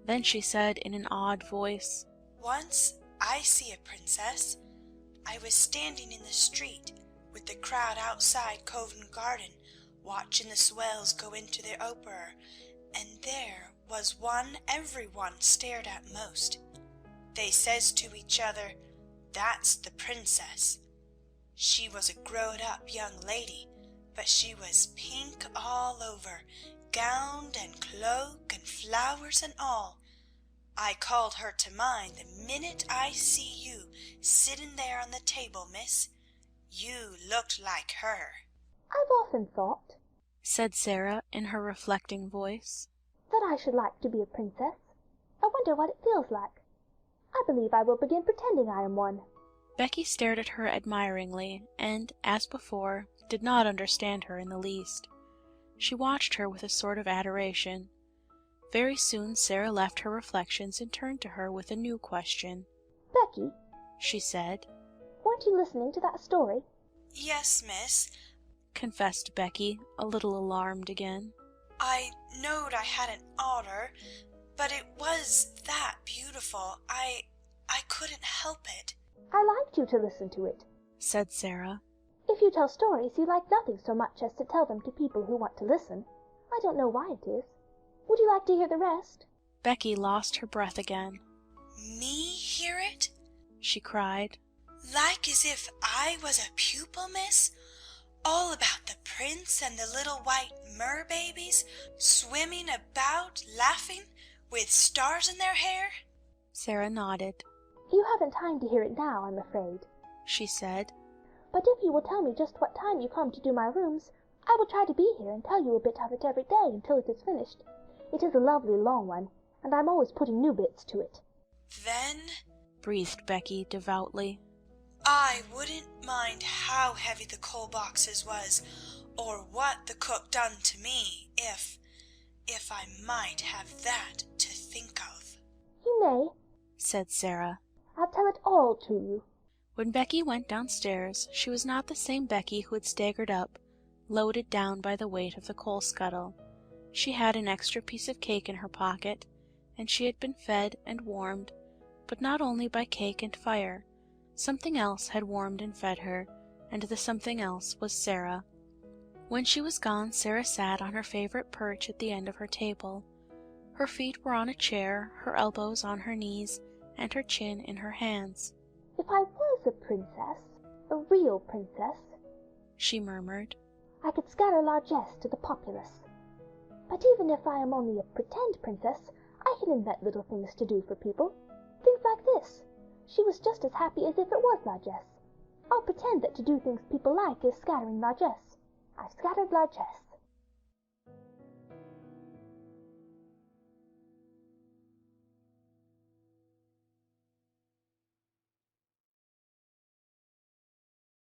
Then she said in an odd voice, "Once I see a princess. I was standing in the street with the crowd outside Covent Garden, watching the swells go into their opera, and there was one everyone stared at most. They says to each other, 'That's the princess.' She was a growed-up young lady, but she was pink all over, gowned and cloak and flowers and all. I called her to mind the minute I see you sitting there on the table, miss. You looked like her." "I've often thought," said Sarah in her reflecting voice, "that I should like to be a princess. I wonder what it feels like. I believe I will begin pretending I am one." Becky stared at her admiringly, and, as before, did not understand her in the least. She watched her with a sort of adoration. Very soon Sarah left her reflections and turned to her with a new question. "Becky, she said. Weren't you listening to that story? Yes, miss. Confessed Becky, a little alarmed again. I knowed I hadn't oughter, but it was that beautiful. I couldn't help it. I liked you to listen to it, said Sarah. If you tell stories, you like nothing so much as to tell them to people who want to listen. I don't know why it is. Would you like to hear the rest? Becky lost her breath again. Me hear it? She cried. Like as if I was a pupil, miss? All about the prince and the little white mer-babies swimming about, laughing, with stars in their hair? Sarah nodded. You haven't time to hear it now, I'm afraid, she said. But if you will tell me just what time you come to do my rooms, I will try to be here and tell you a bit of it every day until it is finished. It is a lovely long one, and I'm always putting new bits to it. Then, breathed Becky devoutly, I wouldn't mind how heavy the coal boxes was, or what the cook done to me, if I might have that to think of. You may, said Sarah. I'll tell it all to you. When Becky went downstairs, she was not the same Becky who had staggered up, loaded down by the weight of the coal scuttle. She had an extra piece of cake in her pocket, and she had been fed and warmed, but not only by cake and fire. Something else had warmed and fed her, and the something else was Sarah. When she was gone, Sarah sat on her favorite perch at the end of her table. Her feet were on a chair, her elbows on her knees, and her chin in her hands. If I was a princess, a real princess, she murmured, I could scatter largesse to the populace. But even if I am only a pretend princess, I can invent little things to do for people. Things like this. She was just as happy as if it was largesse. I'll pretend that to do things people like is scattering largesse. I've scattered largesse.